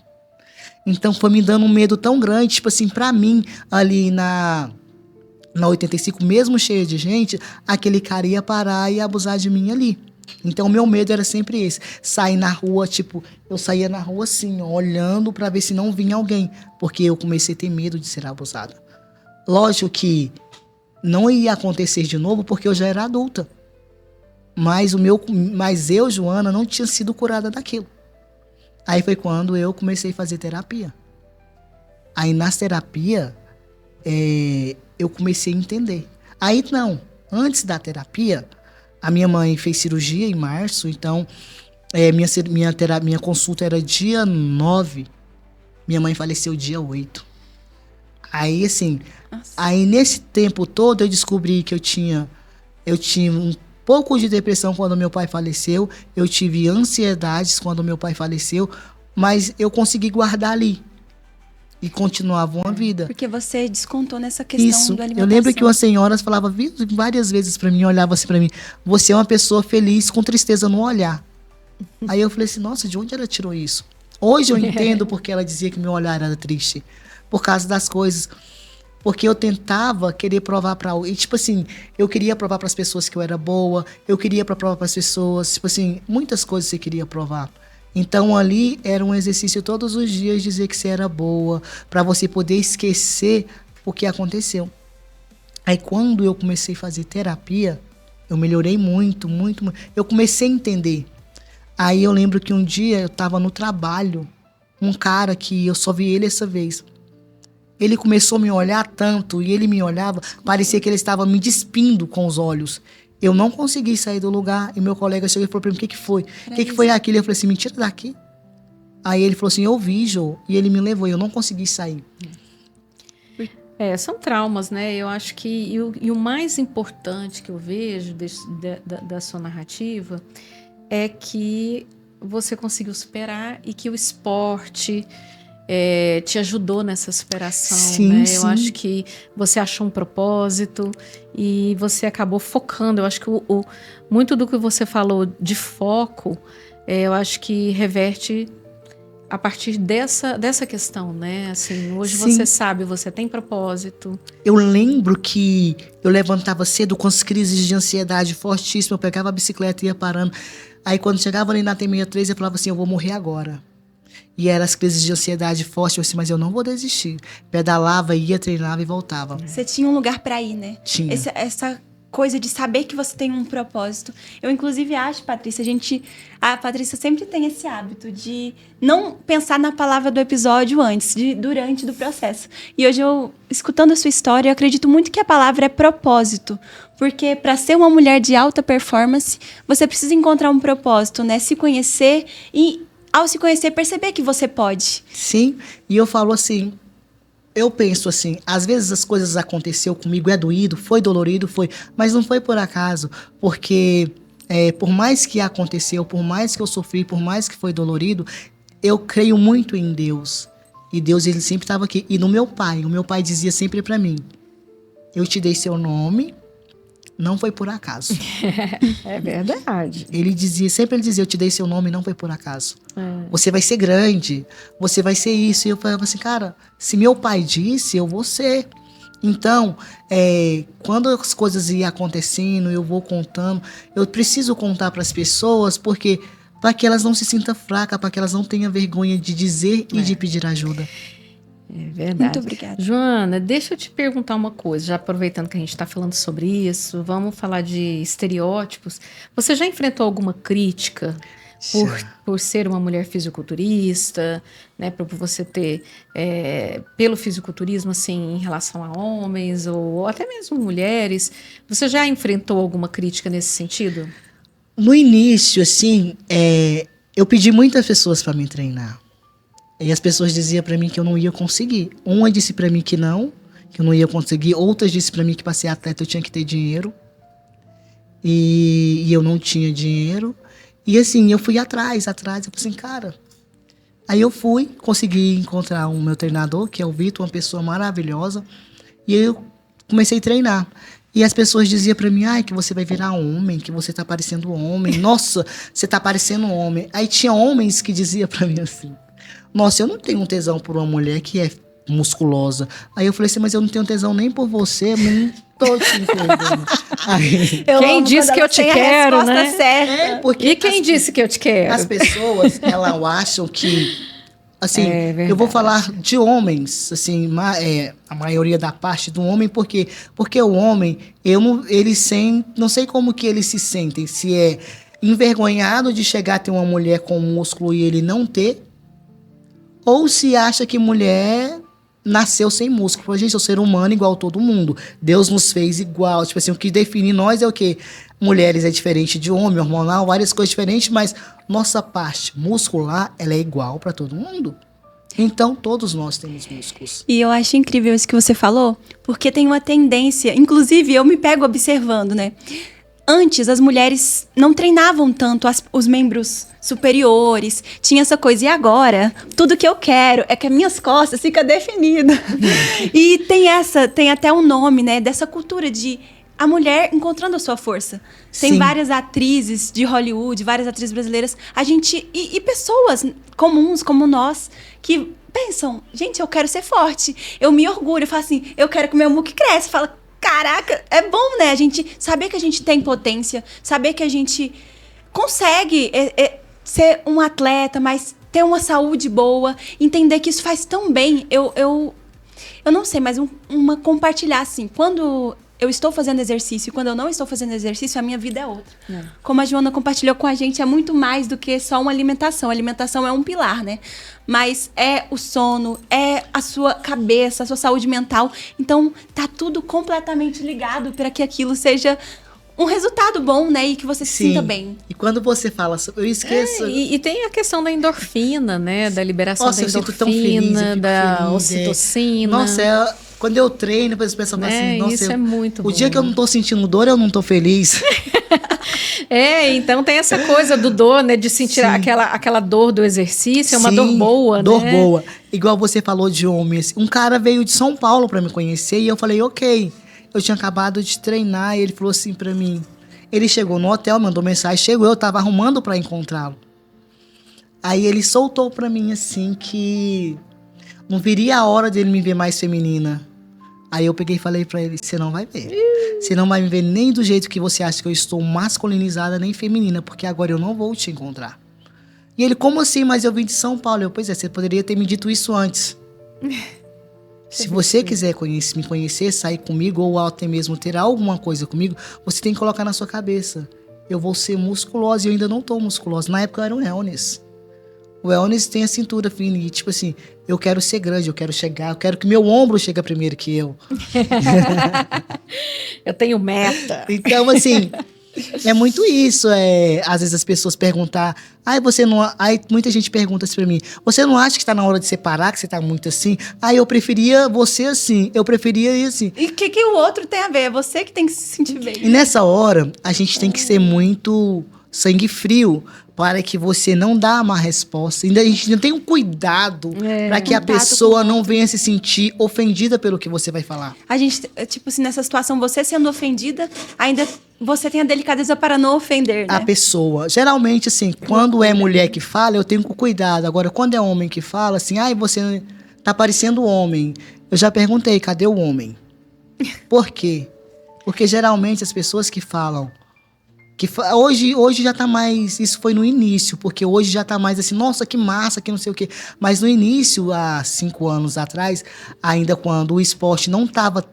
Então foi me dando um medo tão grande, pra mim, ali na 85, mesmo cheia de gente, aquele cara ia parar e abusar de mim ali. Então, o meu medo era sempre esse. Sair na rua, eu saía na rua assim, ó, olhando pra ver se não vinha alguém. Porque eu comecei a ter medo de ser abusada. Lógico que não ia acontecer de novo, porque eu já era adulta. Mas eu, Joana, não tinha sido curada daquilo. Aí foi quando eu comecei a fazer terapia. Aí, nas terapias, eu comecei a entender. Aí, antes da terapia, a minha mãe fez cirurgia em março, então minha consulta era dia 9, minha mãe faleceu dia 8. Aí, assim, nesse tempo todo eu descobri que eu tinha um pouco de depressão quando meu pai faleceu, eu tive ansiedades quando meu pai faleceu, mas eu consegui guardar ali. E continuava uma vida. Porque você descontou nessa questão da alimentação. Eu lembro que uma senhora falava várias vezes pra mim, olhava assim pra mim, você é uma pessoa feliz com tristeza no olhar. Aí eu falei assim, nossa, de onde ela tirou isso? Hoje eu entendo porque ela dizia que meu olhar era triste. Por causa das coisas. Porque eu tentava querer provar pra alguém. Eu queria provar pras pessoas que eu era boa, eu queria provar pras pessoas, muitas coisas você queria provar. Então, ali era um exercício todos os dias dizer que você era boa, para você poder esquecer o que aconteceu. Aí, quando eu comecei a fazer terapia, eu melhorei muito, muito, muito. Eu comecei a entender. Aí, eu lembro que um dia eu estava no trabalho, um cara que eu só vi ele essa vez. Ele começou a me olhar tanto, e ele me olhava, parecia que ele estava me despindo com os olhos. Eu não consegui sair do lugar e meu colega chegou e falou pra mim, o que foi? O que foi aquilo? Eu falei assim, me tira daqui. Aí ele falou assim, eu vi, Jô, e ele me levou e eu não consegui sair. São traumas, né? Eu acho que... E o mais importante que eu vejo da sua narrativa é que você conseguiu superar e que o esporte... te ajudou nessa superação, sim, né? Sim. Eu acho que você achou um propósito e você acabou focando. Eu acho que muito do que você falou de foco, eu acho que reverte a partir dessa questão, né? Assim, hoje sim. você sabe, você tem propósito. Eu lembro que eu levantava cedo com as crises de ansiedade fortíssimas, eu pegava a bicicleta e ia parando. Aí quando chegava ali na T63, eu falava assim, eu vou morrer agora. E eram as crises de ansiedade forte, eu assim, mas eu não vou desistir. Pedalava, ia, treinava e voltava. Você tinha um lugar pra ir, né? Tinha. Essa coisa de saber que você tem um propósito. Eu, inclusive, acho, Patrícia, a Patrícia sempre tem esse hábito de não pensar na palavra do episódio durante do processo. E hoje, escutando a sua história, eu acredito muito que a palavra é propósito. Porque para ser uma mulher de alta performance, você precisa encontrar um propósito, né? Se conhecer e... Ao se conhecer, perceber que você pode. Sim, e eu falo assim, eu penso assim, às vezes as coisas aconteceu comigo, é doído, foi dolorido, foi, mas não foi por acaso, porque por mais que aconteceu, por mais que eu sofri, por mais que foi dolorido, eu creio muito em Deus. E Deus, ele sempre estava aqui. E no meu pai, o meu pai dizia sempre para mim, eu te dei seu nome, não foi por acaso. É verdade. Sempre ele dizia, eu te dei seu nome, não foi por acaso. Você vai ser grande, você vai ser isso. E eu falava assim, cara, se meu pai disse, eu vou ser. Então, quando as coisas iam acontecendo, eu vou contando, eu preciso contar para as pessoas, porque para que elas não se sintam fracas, para que elas não tenham vergonha de dizer e de pedir ajuda. É verdade. Muito obrigada. Joana, deixa eu te perguntar uma coisa, já aproveitando que a gente está falando sobre isso, vamos falar de estereótipos. Você já enfrentou alguma crítica por ser uma mulher fisiculturista, né, por você ter, pelo fisiculturismo, assim, em relação a homens ou até mesmo mulheres? Você já enfrentou alguma crítica nesse sentido? No início, assim, eu pedi muitas pessoas para me treinar. E as pessoas diziam para mim que eu não ia conseguir. Uma disse para mim que eu não ia conseguir. Outras disse para mim que para ser atleta eu tinha que ter dinheiro. E eu não tinha dinheiro. E assim, eu fui atrás. Eu falei assim, cara... Aí eu consegui encontrar o meu treinador, que é o Vitor, uma pessoa maravilhosa. E eu comecei a treinar. E as pessoas diziam pra mim, que você vai virar homem, que você tá parecendo homem. Nossa, você tá parecendo homem. Aí tinha homens que diziam pra mim assim, nossa, eu não tenho um tesão por uma mulher que é musculosa. Aí eu falei assim, mas eu não tenho tesão nem por você, eu nem tô te entendendo. Aí, quem disse que eu te quero, né? Certa. E quem disse que eu te quero? As pessoas, elas acham que, assim, eu vou falar de homens, assim, a maioria da parte do homem, porque o homem, não sei como que eles se sentem, se é envergonhado de chegar a ter uma mulher com músculo e ele não ter, ou se acha que mulher nasceu sem músculo. A gente é um ser humano igual a todo mundo. Deus nos fez igual. Tipo assim, o que define nós é o quê? Mulheres é diferente de homem, hormonal, várias coisas diferentes, mas nossa parte muscular, ela é igual para todo mundo. Então, todos nós temos músculos. E eu acho incrível isso que você falou, porque tem uma tendência, inclusive eu me pego observando, né? Antes, as mulheres não treinavam tanto os membros superiores, tinha essa coisa. E agora, tudo que eu quero é que as minhas costas fiquem definidas. E tem até um nome, né, dessa cultura de a mulher encontrando a sua força. Tem várias atrizes de Hollywood, várias atrizes brasileiras, e pessoas comuns como nós, que pensam, gente, eu quero ser forte. Eu me orgulho, eu falo assim, eu quero que o meu muque cresça. Fala, caraca, é bom, né? A gente saber que a gente tem potência, saber que a gente consegue ser um atleta, mas ter uma saúde boa, entender que isso faz tão bem. Eu não sei, mas compartilhar assim, quando eu estou fazendo exercício e quando eu não estou fazendo exercício, a minha vida é outra. Como a Joana compartilhou com a gente, é muito mais do que só uma alimentação. A alimentação é um pilar, né? Mas é o sono, é a sua cabeça, a sua saúde mental. Então, tá tudo completamente ligado para que aquilo seja um resultado bom, né? E que você se sinta bem. E quando você fala, eu esqueço... E tem a questão da endorfina, né? Da liberação da endorfina, eu sinto tão feliz, da ocitocina. Nossa, quando eu treino, depois eu penso assim, nossa, isso é muito bom. O dia que eu não tô sentindo dor, eu não tô feliz. Então tem essa coisa do dor, né? De sentir aquela dor do exercício, é uma dor boa, dor né? boa. Igual você falou de homens. Um cara veio de São Paulo pra me conhecer e eu falei, ok. Eu tinha acabado de treinar e ele falou assim pra mim. Ele chegou no hotel, mandou mensagem, eu tava arrumando pra encontrá-lo. Aí ele soltou pra mim assim que não viria a hora dele me ver mais feminina. Aí eu peguei e falei pra ele, você não vai ver. Você não vai me ver nem do jeito que você acha que eu estou masculinizada, nem feminina, porque agora eu não vou te encontrar. E ele, como assim? Mas eu vim de São Paulo. Pois é, você poderia ter me dito isso antes. Se você quiser me conhecer, sair comigo, ou até mesmo ter alguma coisa comigo, você tem que colocar na sua cabeça. Eu vou ser musculosa e eu ainda não tô musculosa. Na época eu era um wellness. O wellness tem a cintura fina e, tipo assim, eu quero ser grande, eu quero chegar, eu quero que meu ombro chegue primeiro que eu. Eu tenho meta. Então, assim, É muito isso. Às vezes as pessoas perguntam, você não. Aí muita gente pergunta assim pra mim, você não acha que tá na hora de separar, que você tá muito assim? Eu preferia você assim, eu preferia ir assim. E o que o outro tem a ver? É você que tem que se sentir bem. E nessa hora, a gente tem que ser muito sangue frio para que você não dá uma resposta. Ainda a gente ainda tem um cuidado para que a pessoa não venha se sentir ofendida pelo que você vai falar. A gente, tipo assim, nessa situação, você sendo ofendida, ainda você tem a delicadeza para não ofender, né? A pessoa. Geralmente, assim, quando é mulher que fala, eu tenho cuidado. Agora, quando é homem que fala, assim, você tá parecendo homem. Eu já perguntei, cadê o homem? Por quê? Porque geralmente as pessoas que falam hoje já tá mais... Isso foi no início, porque hoje já tá mais assim, nossa, que massa, que não sei o quê. Mas no início, há 5 anos atrás, ainda quando o esporte não tava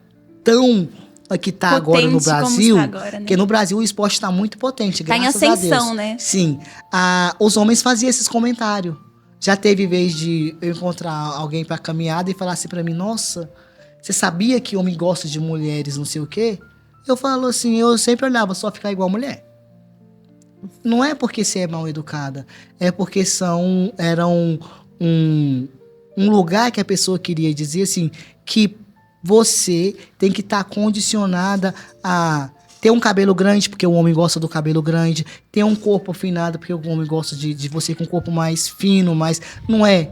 tão que tá agora no Brasil, como está agora, né? Porque no Brasil o esporte está muito potente, graças a Deus. Tá em ascensão, né? Sim. Os homens faziam esses comentários. Já teve vez de eu encontrar alguém pra caminhada e falar assim pra mim, nossa, você sabia que homem gosta de mulheres, não sei o quê? Eu falo assim, eu sempre olhava só ficar igual mulher. Não é porque você é mal educada, é porque era um lugar que a pessoa queria dizer assim, que você tem que estar condicionada a ter um cabelo grande, porque o homem gosta do cabelo grande, ter um corpo afinado, porque o homem gosta de você com um corpo mais fino, mas não é.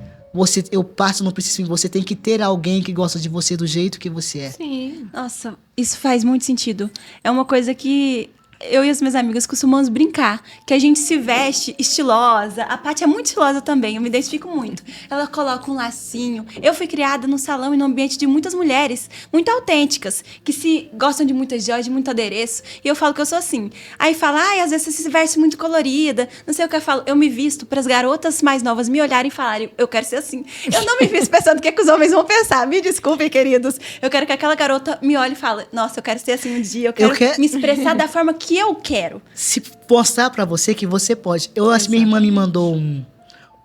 Eu passo no princípio, você tem que ter alguém que gosta de você do jeito que você é. Sim. Nossa, isso faz muito sentido. É uma coisa que eu e as minhas amigas costumamos brincar, que a gente se veste estilosa. A Paty é muito estilosa também, eu me identifico muito. Ela coloca um lacinho. Eu fui criada num salão e num ambiente de muitas mulheres, muito autênticas, que se gostam de muitas joias, de muito adereço. E eu falo que eu sou assim. Aí fala, às vezes você se veste muito colorida, não sei o que eu falo. Eu me visto para as garotas mais novas me olharem e falarem, eu quero ser assim. Eu não me visto pensando o que os homens vão pensar. Me desculpem, queridos. Eu quero que aquela garota me olhe e fale, nossa, eu quero ser assim um dia, eu quero me expressar da forma que eu quero. Se mostrar pra você que você pode. Eu acho que minha irmã me mandou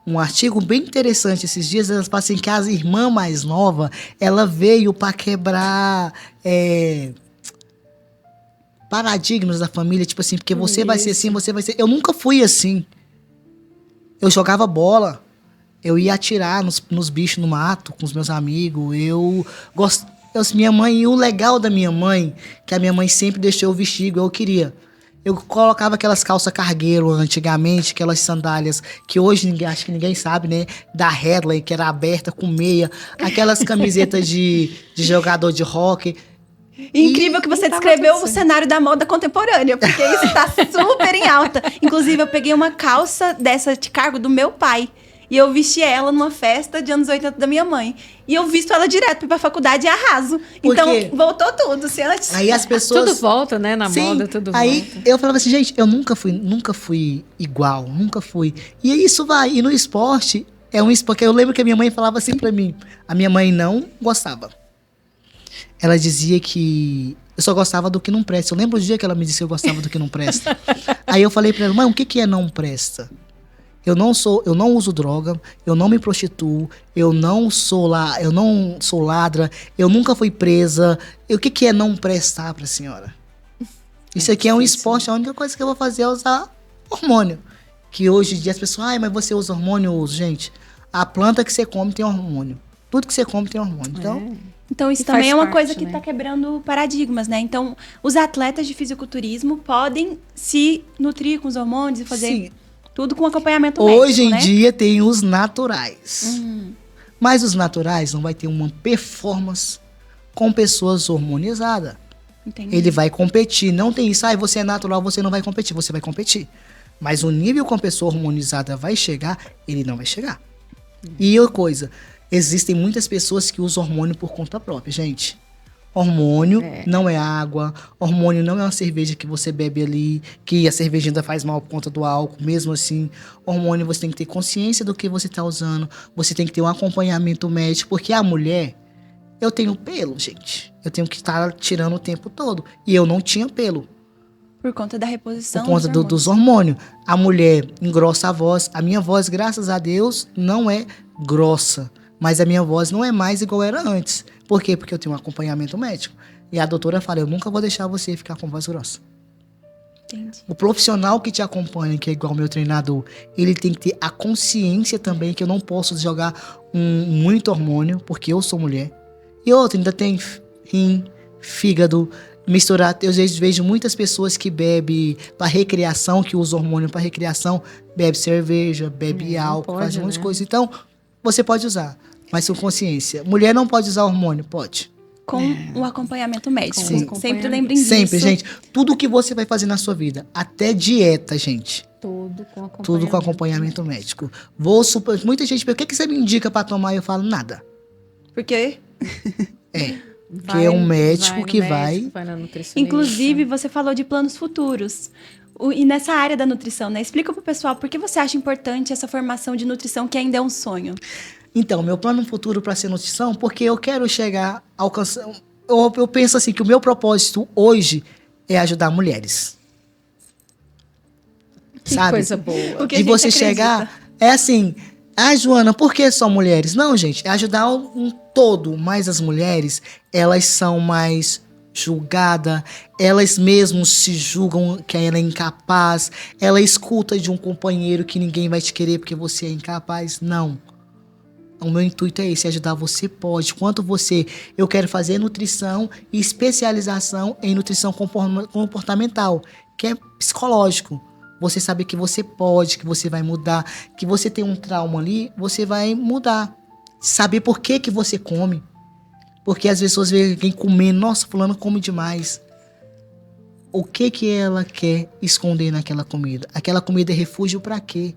um artigo bem interessante esses dias. Ela fala assim que as irmãs mais novas, ela veio pra quebrar paradigmas da família. Tipo assim, porque você vai ser assim, você vai ser... Eu nunca fui assim. Eu jogava bola. Eu ia atirar nos bichos no mato com os meus amigos. Minha mãe, e o legal da minha mãe, que a minha mãe sempre deixou eu vestir igual eu queria. Eu colocava aquelas calças cargueiro antigamente, aquelas sandálias que hoje acho que ninguém sabe, né? Da Headley, que era aberta com meia. Aquelas camisetas de jogador de hóquei. Incrível que você descreveu o cenário da moda contemporânea, porque isso está super em alta. Inclusive, eu peguei uma calça dessa de cargo do meu pai. E eu vesti ela numa festa de anos 80 da minha mãe. E eu visto ela direto pra faculdade e arraso. Então, voltou tudo. Se antes... Aí as pessoas... Tudo volta, né? Na moda, tudo volta. Aí eu falava assim, gente, eu nunca fui igual. Nunca fui. E isso vai. E no esporte, é um esporte... Eu lembro que a minha mãe falava assim pra mim. A minha mãe não gostava. Ela dizia que eu só gostava do que não presta. Eu lembro o dia que ela me disse que eu gostava do que não presta. Aí eu falei pra ela, mãe, o que é não presta? Eu não uso droga, eu não me prostituo, eu não sou ladra, eu nunca fui presa. O que é não prestar pra senhora? Isso aqui é um esporte, a única coisa que eu vou fazer é usar hormônio. Que hoje em dia as pessoas, mas você usa hormônio? Eu uso. Gente, a planta que você come tem hormônio. Tudo que você come tem hormônio. Então isso também é uma coisa que está quebrando paradigmas, né? Então, os atletas de fisiculturismo podem se nutrir com os hormônios e fazer... Sim. Tudo com acompanhamento médico, hoje em dia tem os naturais. Mas os naturais não vai ter uma performance com pessoas hormonizadas. Entendi. Ele vai competir. Não tem isso, você é natural, você não vai competir. Você vai competir. Mas o nível com a pessoa hormonizada vai chegar, ele não vai chegar. E outra coisa, existem muitas pessoas que usam hormônio por conta própria, gente. Hormônio não é água, hormônio não é uma cerveja que você bebe ali, que a cerveja ainda faz mal por conta do álcool, mesmo assim. Hormônio você tem que ter consciência do que você está usando, você tem que ter um acompanhamento médico, porque a mulher, eu tenho pelo, gente. Eu tenho que estar tirando o tempo todo, e eu não tinha pelo. Por conta da reposição. Por conta dos hormônios. A mulher engrossa a voz, a minha voz, graças a Deus, não é grossa. Mas a minha voz não é mais igual era antes. Por quê? Porque eu tenho um acompanhamento médico. E a doutora fala, eu nunca vou deixar você ficar com voz grossa. Entendi. O profissional que te acompanha, que é igual o meu treinador, ele tem que ter a consciência também que eu não posso jogar muito hormônio, porque eu sou mulher. E outra, ainda tem rim, fígado, misturar. Eu vejo muitas pessoas que bebem para recreação, que usam hormônio para recreação, bebe cerveja, bebe álcool, faz muitas coisas. Então, você pode usar, mas com consciência. Mulher não pode usar hormônio? Pode. Com o acompanhamento médico. Sim. Sempre lembrem disso. Sempre, gente. Tudo que você vai fazer na sua vida, até dieta, gente. Tudo com acompanhamento médico. Muita gente pergunta, o que você me indica para tomar? Eu falo, nada. Por quê? Porque é um médico que vai na nutricionista. Inclusive, você falou de planos futuros. E nessa área da nutrição, né? Explica pro pessoal por que você acha importante essa formação de nutrição que ainda é um sonho. Então, meu plano futuro para ser nutrição, porque eu quero chegar a alcançar. Eu penso assim que o meu propósito hoje é ajudar mulheres. Que sabe? Coisa boa. De você chegar. É assim. Joana, por que só mulheres? Não, gente, é ajudar um todo, mas as mulheres, elas são mais julgadas, elas mesmas se julgam que ela é incapaz, ela escuta de um companheiro que ninguém vai te querer porque você é incapaz. Não. O meu intuito é esse, ajudar você pode. Quanto você, eu quero fazer nutrição e especialização em nutrição comportamental, que é psicológico. Você saber que você pode, que você vai mudar, que você tem um trauma ali, você vai mudar. Saber por que você come. Porque às vezes você vê alguém comendo, nossa, fulano come demais. O que ela quer esconder naquela comida? Aquela comida é refúgio para quê?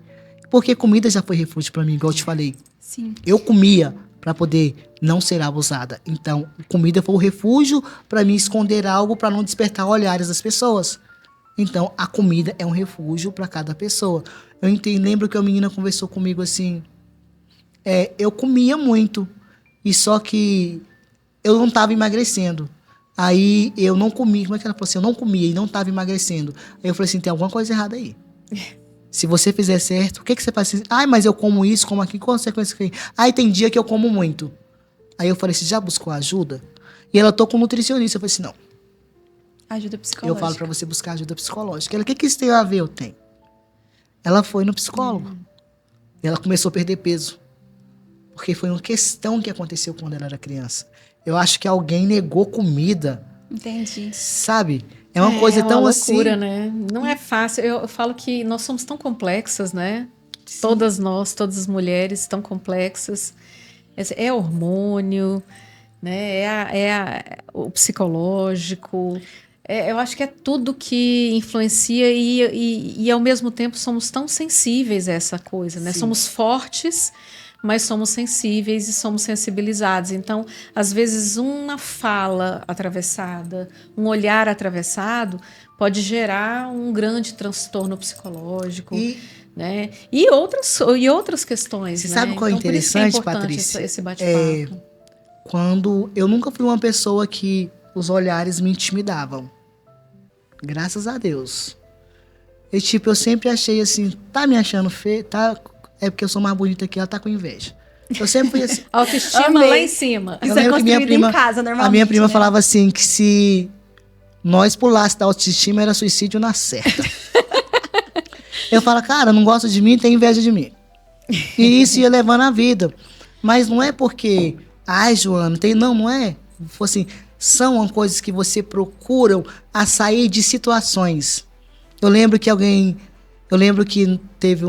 Porque comida já foi refúgio para mim, igual eu te falei. Sim. Eu comia para poder não ser abusada. Então, comida foi o refúgio para mim esconder algo, para não despertar olhares das pessoas. Então, a comida é um refúgio para cada pessoa. Lembro que a menina conversou comigo assim, eu comia muito, e só que eu não estava emagrecendo. Aí eu não comia, como é que ela falou assim? Eu não comia e não estava emagrecendo. Aí eu falei assim, tem alguma coisa errada aí. Se você fizer certo, o que você faz? Mas eu como isso, como aquilo, consequência que tem? Tem dia que eu como muito. Aí eu falei, você já buscou ajuda? E ela tô com nutricionista. Eu falei assim, não. Ajuda psicológica. Eu falo pra você buscar ajuda psicológica. Ela, o que isso tem a ver? Eu tenho. Ela foi no psicólogo. E ela começou a perder peso. Porque foi uma questão que aconteceu quando ela era criança. Eu acho que alguém negou comida. Entendi. Sabe? É uma coisa tão loucura, assim... né? Não é fácil. Eu falo que nós somos tão complexas, né? Sim. Todas as mulheres tão complexas. É hormônio, né? O psicológico. Eu acho que é tudo que influencia e ao mesmo tempo somos tão sensíveis a essa coisa, né? Sim. Somos fortes, mas somos sensíveis e somos sensibilizados. Então, às vezes, uma fala atravessada, um olhar atravessado, pode gerar um grande transtorno psicológico, né? E outras questões. Você né? sabe qual é então, interessante, por isso que é importante Patrícia? esse bate-papo. Quando eu nunca fui uma pessoa que os olhares me intimidavam. Graças a Deus. E eu sempre achei assim, tá me achando feio? Tá... É porque eu sou mais bonita que ela, tá com inveja. Eu sempre fui assim. Autoestima lá em cima. Isso é construído em casa, normalmente. A minha prima né? falava assim, que se nós pulássemos da autoestima, era suicídio na certa. Eu falo, cara, não gosta de mim, tem inveja de mim. E isso ia levando a vida. Mas não é porque, Joana, não é. Assim, são coisas que você procura a sair de situações. Eu lembro que teve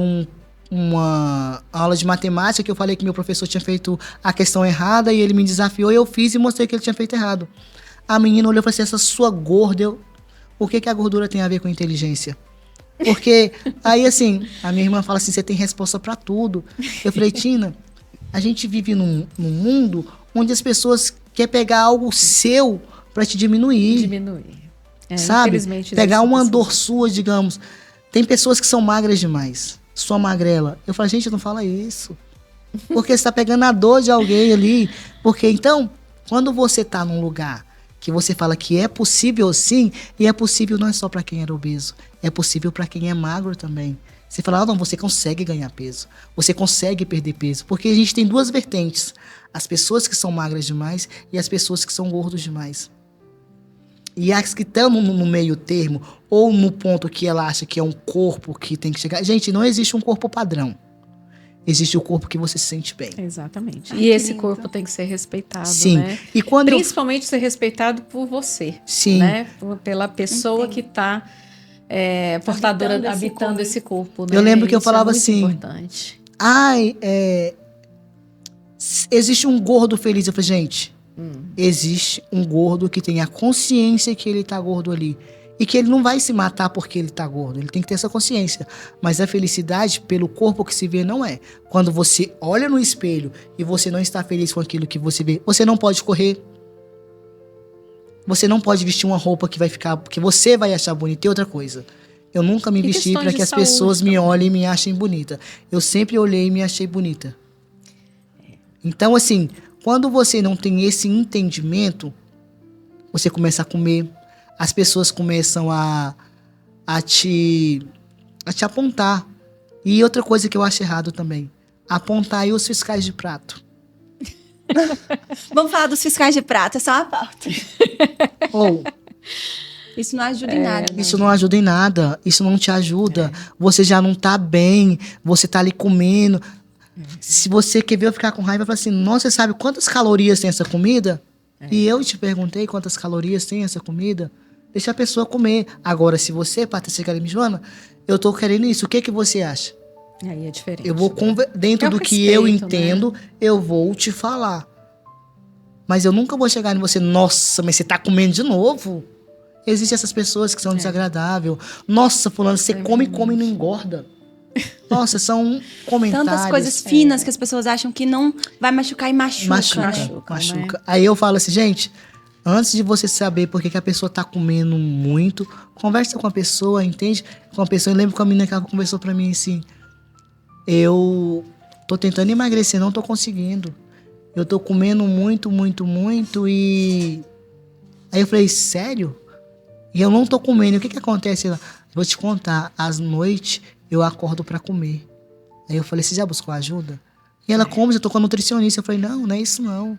uma aula de matemática que eu falei que meu professor tinha feito a questão errada e ele me desafiou e eu fiz e mostrei que ele tinha feito errado. A menina olhou e falou assim, essa sua gorda, o que a gordura tem a ver com inteligência? Porque aí assim, a minha irmã fala assim, você tem resposta pra tudo. Eu falei, Tina, a gente vive num mundo onde as pessoas querem pegar algo seu pra te diminuir. Sabe? Pegar uma dor sua, digamos. Tem pessoas que são magras demais. Sua magrela. Eu falo, gente, não fala isso. Porque você tá pegando a dor de alguém ali. Porque então, quando você tá num lugar que você fala que é possível sim, e é possível não é só para quem era obeso, é possível para quem é magro também. Você fala, não, você consegue ganhar peso, você consegue perder peso, porque a gente tem duas vertentes, as pessoas que são magras demais e as pessoas que são gordos demais. E as que estão no meio termo, ou no ponto que ela acha que é um corpo que tem que chegar. Gente, não existe um corpo padrão. Existe o corpo que você se sente bem. Exatamente. Ai, E que esse lindo. corpo tem que ser respeitado, Sim. né? E quando Principalmente ser respeitado por você, Sim. né? Pela pessoa Entendo. que está portadora, habitando esse corpo, né? Eu lembro que eu Isso falava é muito assim, importante. Existe um gordo feliz. Eu falei, gente, existe um gordo que tem a consciência que ele tá gordo ali. E que ele não vai se matar porque ele tá gordo. Ele tem que ter essa consciência. Mas a felicidade, pelo corpo que se vê, não é. Quando você olha no espelho e você não está feliz com aquilo que você vê, você não pode correr. Você não pode vestir uma roupa que vai ficar, que você vai achar bonita. E outra coisa, eu nunca me E vesti questões para de que as saúde pessoas me também. olhem e me achem bonita. Eu sempre olhei e me achei bonita. Então, assim, quando você não tem esse entendimento, você começa a comer, as pessoas começam a te apontar. E outra coisa que eu acho errado também, apontar aí os fiscais de prato. Vamos falar dos fiscais de prato, essa é uma pauta. Ou Isso não ajuda em nada. isso não ajuda em nada, isso não te ajuda. Você já não tá bem, você tá ali comendo. Se você quer ver eu ficar com raiva, fala assim, nossa, você sabe quantas calorias tem essa comida? E eu te perguntei quantas calorias tem essa comida? Deixa a pessoa comer. Agora, se você, Patrícia Karime Joana, eu tô querendo isso, o que você acha? Aí é diferente. Eu vou, dentro É o do que eu respeito, entendo, eu vou te falar. Mas eu nunca vou chegar em você, nossa, mas você tá comendo de novo? Existem essas pessoas que são desagradáveis. Nossa, fulano, você come e come e não engorda. Nossa, são comentários. Tantas coisas finas que as pessoas acham que não vai machucar e machuca. Machuca. né? Aí eu falo assim, gente, antes de você saber por que a pessoa tá comendo muito, conversa com a pessoa, entende? Com a pessoa. Eu lembro que a menina que ela conversou pra mim assim, eu tô tentando emagrecer, não tô conseguindo. Eu tô comendo muito, muito, muito e... Aí eu falei, sério? E eu não tô comendo, o que acontece lá? Vou te contar, às noites eu acordo pra comer. Aí eu falei, você já buscou ajuda? E ela, como? Eu tô com a nutricionista. Eu falei, não é isso não.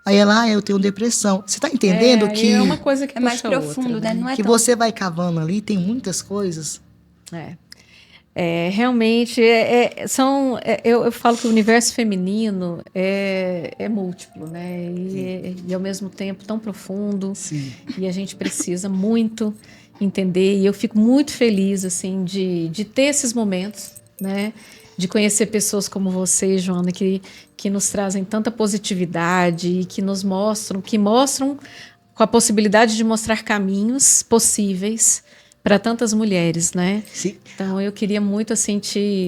Aí ela, eu tenho depressão. Você tá entendendo que... É uma coisa que É mais puxa a profundo, outra, né? Não é que tão... você vai cavando ali, tem muitas coisas. Realmente, eu falo que o universo feminino é múltiplo, né? E ao mesmo tempo tão profundo. Sim. E a gente precisa muito entender. E eu fico muito feliz, assim, de ter esses momentos, né? De conhecer pessoas como você, Joana, que nos trazem tanta positividade e que mostram com a possibilidade de mostrar caminhos possíveis para tantas mulheres, né? Sim. Então, eu queria muito, assim,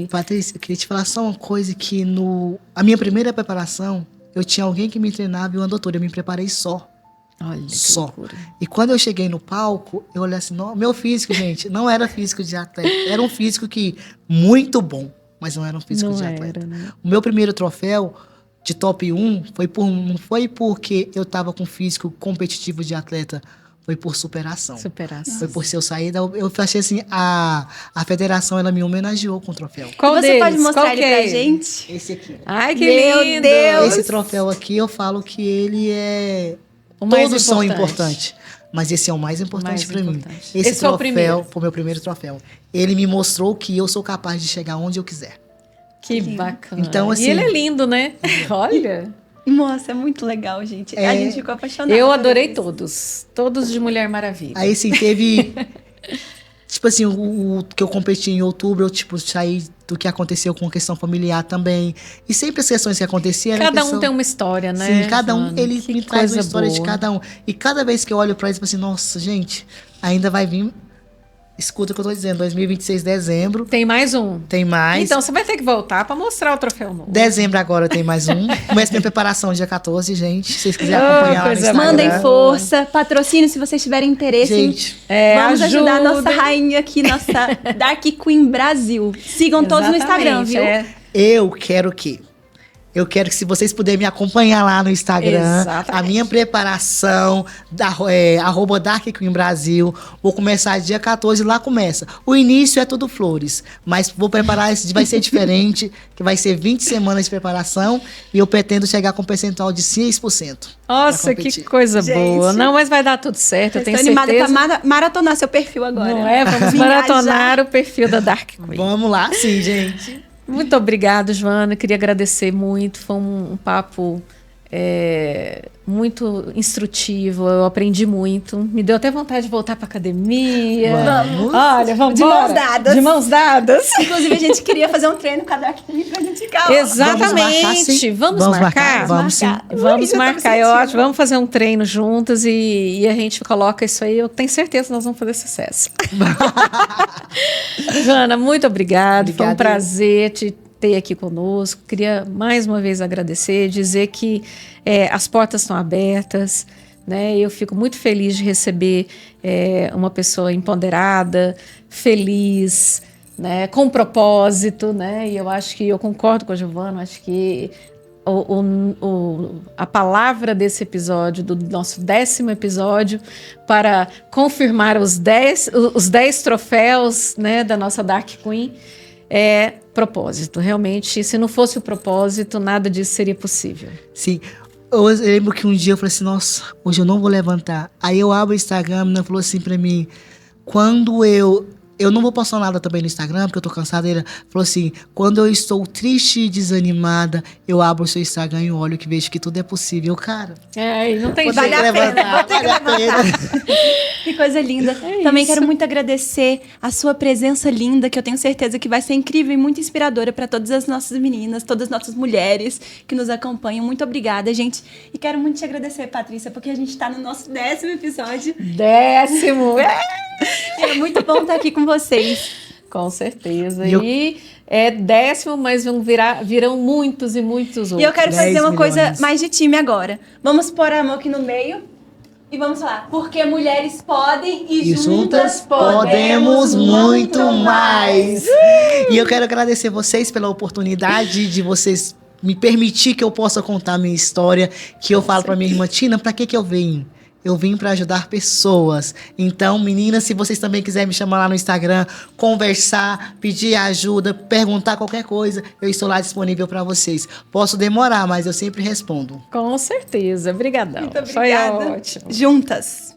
Patrícia, eu queria te falar só uma coisa, que a minha primeira preparação, eu tinha alguém que me treinava e uma doutora, eu me preparei só. Olha, que Só. loucura. E quando eu cheguei no palco, eu olhei assim, meu físico, gente, não era físico de atleta, era um físico muito bom, mas não era um físico Não de era, atleta. né? O meu primeiro troféu de top 1 não foi porque eu tava com físico competitivo de atleta, foi por superação. Superação. Foi por ser eu sair eu achei assim, a federação, ela me homenageou com o troféu. Qual Você deles? pode mostrar Qual ele que é pra gente? Esse aqui. Ai, que Meu lindo! Deus! Esse troféu aqui, eu falo que ele é... O mais Todos são importante. importantes, mas esse é o mais importante Mais pra mim. importante. Esse Esse foi o primeiro. troféu foi o meu primeiro troféu. Ele me mostrou que eu sou capaz de chegar onde eu quiser. Que bacana. Então, assim- E ele é lindo, né? Olha. Nossa, é muito legal, gente. A gente ficou apaixonada. Eu por adorei eles. todos. Todos de Mulher Maravilha. Aí, assim, teve... tipo assim, o que eu competi em outubro, eu, tipo, saí do que aconteceu com a questão familiar também. E sempre as questões que aconteciam... era Cada questão... um tem uma história, né? Sim, cada um, Joana? ele Que me traz uma coisa história de boa. cada um. E cada vez que eu olho pra eles, eu falo assim, nossa, gente, ainda vai vir... Escuta o que eu tô dizendo, 2026, dezembro, Tem mais um. tem mais. Então, você vai ter que voltar para mostrar o troféu novo. Dezembro agora tem mais um. Começa minha preparação dia 14, gente. Se vocês quiserem Oh, acompanhar lá no coisa Instagram. Mandem força, patrocínio se vocês tiverem interesse. Gente, Vamos ajudar a nossa ajudem. rainha aqui, nossa Dark Queen Brasil. Sigam todos no Instagram, Exatamente, viu? é. eu quero que Eu quero que, se vocês puderem me acompanhar lá no Instagram, Exatamente. a minha preparação, arroba Dark Queen Brasil, vou começar dia 14, lá começa. O início é tudo flores, mas vou preparar, vai ser diferente, que vai ser 20 semanas de preparação, e eu pretendo chegar com um percentual de 6%. Nossa, que coisa Gente. boa. Não, mas vai dar tudo certo, eu tenho Estou animada certeza. pra maratonar seu perfil agora. Não é? Vamos Viajar. maratonar o perfil da Dark Queen. Vamos lá, sim, gente. Muito obrigada, Joana. Queria agradecer muito. Foi um papo muito instrutivo. Eu aprendi muito. Me deu até vontade de voltar para academia. Vamos. Olha, vamos De mãos dadas. De mãos dadas. Inclusive, a gente queria fazer um treino com a Dark Queen pra gente ficar. Exatamente. Vamos marcar? Vamos sim. Vamos Ui, eu tô me marcar, eu sentindo. acho. Vamos fazer um treino juntas e a gente coloca isso aí. Eu tenho certeza que nós vamos fazer sucesso. Joana, muito obrigada. Foi um Obrigado. prazer te ter aqui conosco. Queria mais uma vez agradecer, dizer que as portas estão abertas, né? Eu fico muito feliz de receber uma pessoa empoderada, feliz, né? Com propósito, né? E eu acho que eu concordo com a Giovana, acho que a palavra desse episódio, do nosso 10º episódio, para confirmar os 10 troféus, né, da nossa Dark Queen, é propósito. Realmente, se não fosse o propósito, nada disso seria possível. Sim. Eu lembro que um dia eu falei assim, nossa, hoje eu não vou levantar. Aí eu abro o Instagram, a menina falou assim pra mim, quando eu não vou postar nada também no Instagram, porque eu tô cansada. Ela falou assim, quando eu estou triste e desanimada, eu abro o seu Instagram e olho que vejo que tudo é possível. Cara, E não tem vou jeito. ter que levantar, vou ter que vale a pena. Que coisa linda. É Também isso. quero muito agradecer a sua presença linda, que eu tenho certeza que vai ser incrível e muito inspiradora para todas as nossas meninas, todas as nossas mulheres que nos acompanham. Muito obrigada, gente. E quero muito te agradecer, Patrícia, porque a gente está no nosso 10º episódio. 10º. É muito bom estar aqui com vocês. Com certeza. E eu- E é 10º, mas virão muitos e muitos outros. E eu quero 10 fazer uma coisa milhões. mais de time agora. Vamos pôr a mão aqui no meio e vamos falar. Porque mulheres podem E juntas podemos muito mais. E eu quero agradecer vocês pela oportunidade de vocês me permitir que eu possa contar a minha história, que eu falo pra minha irmã Tina, pra que eu vim? Eu vim para ajudar pessoas. Então, meninas, se vocês também quiserem me chamar lá no Instagram, conversar, pedir ajuda, perguntar qualquer coisa, eu estou lá disponível para vocês. Posso demorar, mas eu sempre respondo. Com certeza. Obrigadão. Muito Foi obrigada. ótimo. Juntas.